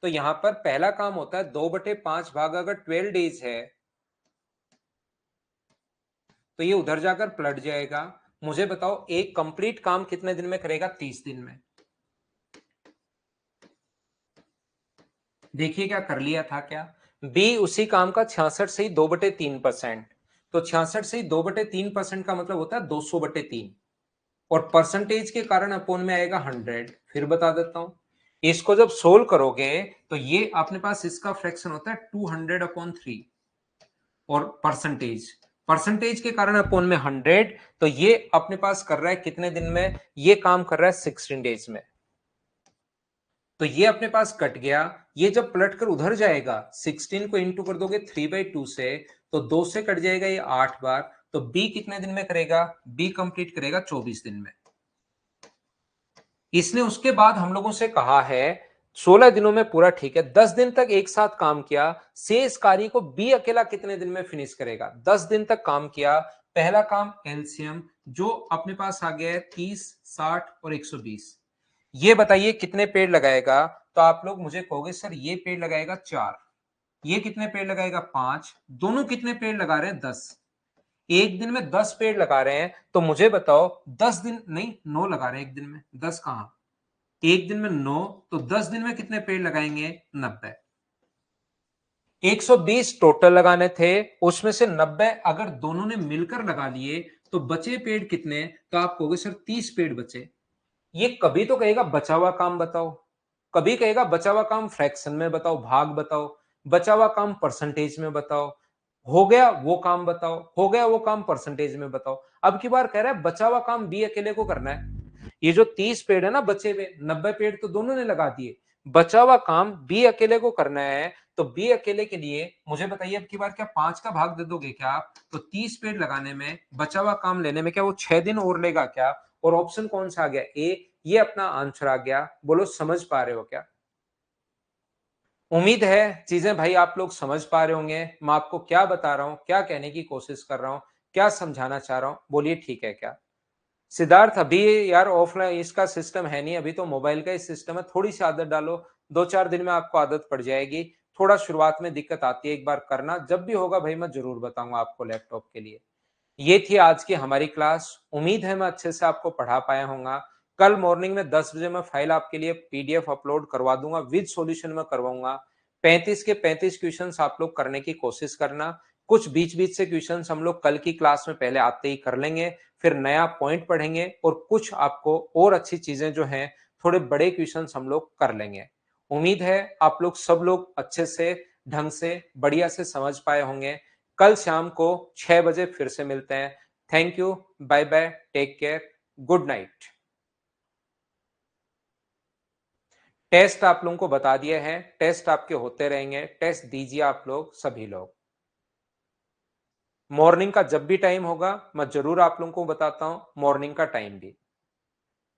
तो यहां पर पहला काम होता है 2/5 भाग अगर 12 डेज है तो ये उधर जाकर पलट जाएगा। मुझे बताओ एक कंप्लीट काम कितने दिन में करेगा? 30 दिन में। देखिए क्या कर लिया था क्या, बी उसी काम का 66 से ही 2/3%, तो 66 से ही 2/3% का मतलब होता है 200/3, और परसेंटेज के कारण अपोन में आएगा 100। फिर बता देता हूं, इसको जब सोल्व करोगे तो ये अपने पास इसका फ्रैक्शन होता है 200/3, और परसेंटेज परसेंटेज के कारण अपोन में 100, तो ये अपने पास कर रहा है कितने दिन में? ये काम कर रहा है 16 डेज में। तो ये अपने पास कट गया, ये जब पलट कर उधर जाएगा 16 को इंटू कर दोगे 3/2 से, तो 2 से कट जाएगा ये 8 बार, तो बी कितने दिन में करेगा? बी कंप्लीट करेगा 24 दिन में। इसने उसके बाद हम लोगों से कहा है 16 दिनों में पूरा ठीक है, 10 दिन तक एक साथ काम किया, शेष कार्य को बी अकेला कितने दिन में फिनिश करेगा? 10 दिन तक काम किया, पहला काम एलसीएम जो अपने पास आ गया है 30, 60 और 120, ये बताइए कितने पेड़ लगाएगा? तो आप लोग मुझे कहोगे सर ये पेड़ लगाएगा 4, ये कितने पेड़ लगाएगा? 5, दोनों कितने पेड़ लगा रहे हैं? 10। एक दिन में 10 पेड़ लगा रहे हैं, तो मुझे बताओ 10 दिन नहीं 9 लगा रहे हैं एक दिन में, 10 कहां, एक दिन में 9, तो 10 दिन में कितने पेड़ लगाएंगे? 90। 120 टोटल लगाने थे, उसमें से 90 अगर दोनों ने मिलकर लगा लिए तो बचे पेड़ कितने? तो आप कहोगे सर 30 पेड़ बचे। ये कभी तो कहेगा बचा हुआ काम बताओ, कभी कहेगा बचा हुआ काम फ्रैक्शन में बताओ, भाग बताओ, बचा हुआ काम परसेंटेज में बताओ, हो गया वो काम बताओ, हो गया वो काम परसेंटेज में बताओ। अब की बार कह रहा है बचा हुआ काम बी अकेले को करना है। ये जो 30 पेड़ है ना बचे हुए, 90 पेड़ तो दोनों ने लगा दिए, बचा हुआ काम बी अकेले को करना है। तो बी अकेले के लिए मुझे बताइए अब की बार क्या 5 का भाग दे दोगे क्या आप? तो 30 पेड़ लगाने में, बचा हुआ काम लेने में क्या वो 6 दिन और लेगा क्या? और ऑप्शन कौन सा आ गया? ए, ये अपना आंसर आ गया। बोलो समझ पा रहे हो क्या? उम्मीद है चीजें भाई आप लोग समझ पा रहे होंगे, मैं आपको क्या बता रहा हूं, क्या कहने की कोशिश कर रहा हूं, क्या समझाना चाह रहा हूं, बोलिए ठीक है क्या? सिद्धार्थ अभी यार ऑफलाइन इसका सिस्टम है नहीं, अभी तो मोबाइल का ही सिस्टम है, थोड़ी सी आदत डालो, 2-4 दिन में आपको आदत पड़ जाएगी। थोड़ा शुरुआत में दिक्कत आती है, एक बार करना, जब भी होगा भाई मैं जरूर बताऊंगा आपको लैपटॉप के लिए। ये थी आज की हमारी क्लास, उम्मीद है मैं अच्छे से आपको पढ़ा पाया होऊंगा। कल मॉर्निंग में 10 बजे मैं फाइल आपके लिए पीडीएफ अपलोड करवा दूंगा, विद सॉल्यूशन में करवाऊंगा। 35 के 35 क्वेश्चंस आप लोग करने की कोशिश करना। कुछ बीच बीच से क्वेश्चंस हम लोग कल की क्लास में पहले आते ही कर लेंगे, फिर नया पॉइंट पढ़ेंगे, और कुछ आपको और अच्छी चीजें जो हैं थोड़े बड़े क्वेश्चंस हम लोग कर लेंगे। उम्मीद है आप लोग सब लोग अच्छे से, ढंग से, बढ़िया से समझ पाए होंगे। कल शाम को 6 बजे फिर से मिलते हैं। Thank you, bye bye, take care, good night. Test आप लोगों को बता दिए हैं, टेस्ट आपके होते रहेंगे, टेस्ट दीजिए आप लोग सभी लोग। मॉर्निंग का जब भी टाइम होगा मैं जरूर आप लोगों को बताता हूं, मॉर्निंग का टाइम भी।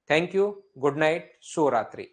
थैंक यू, गुड नाइट, शुभ रात्रि।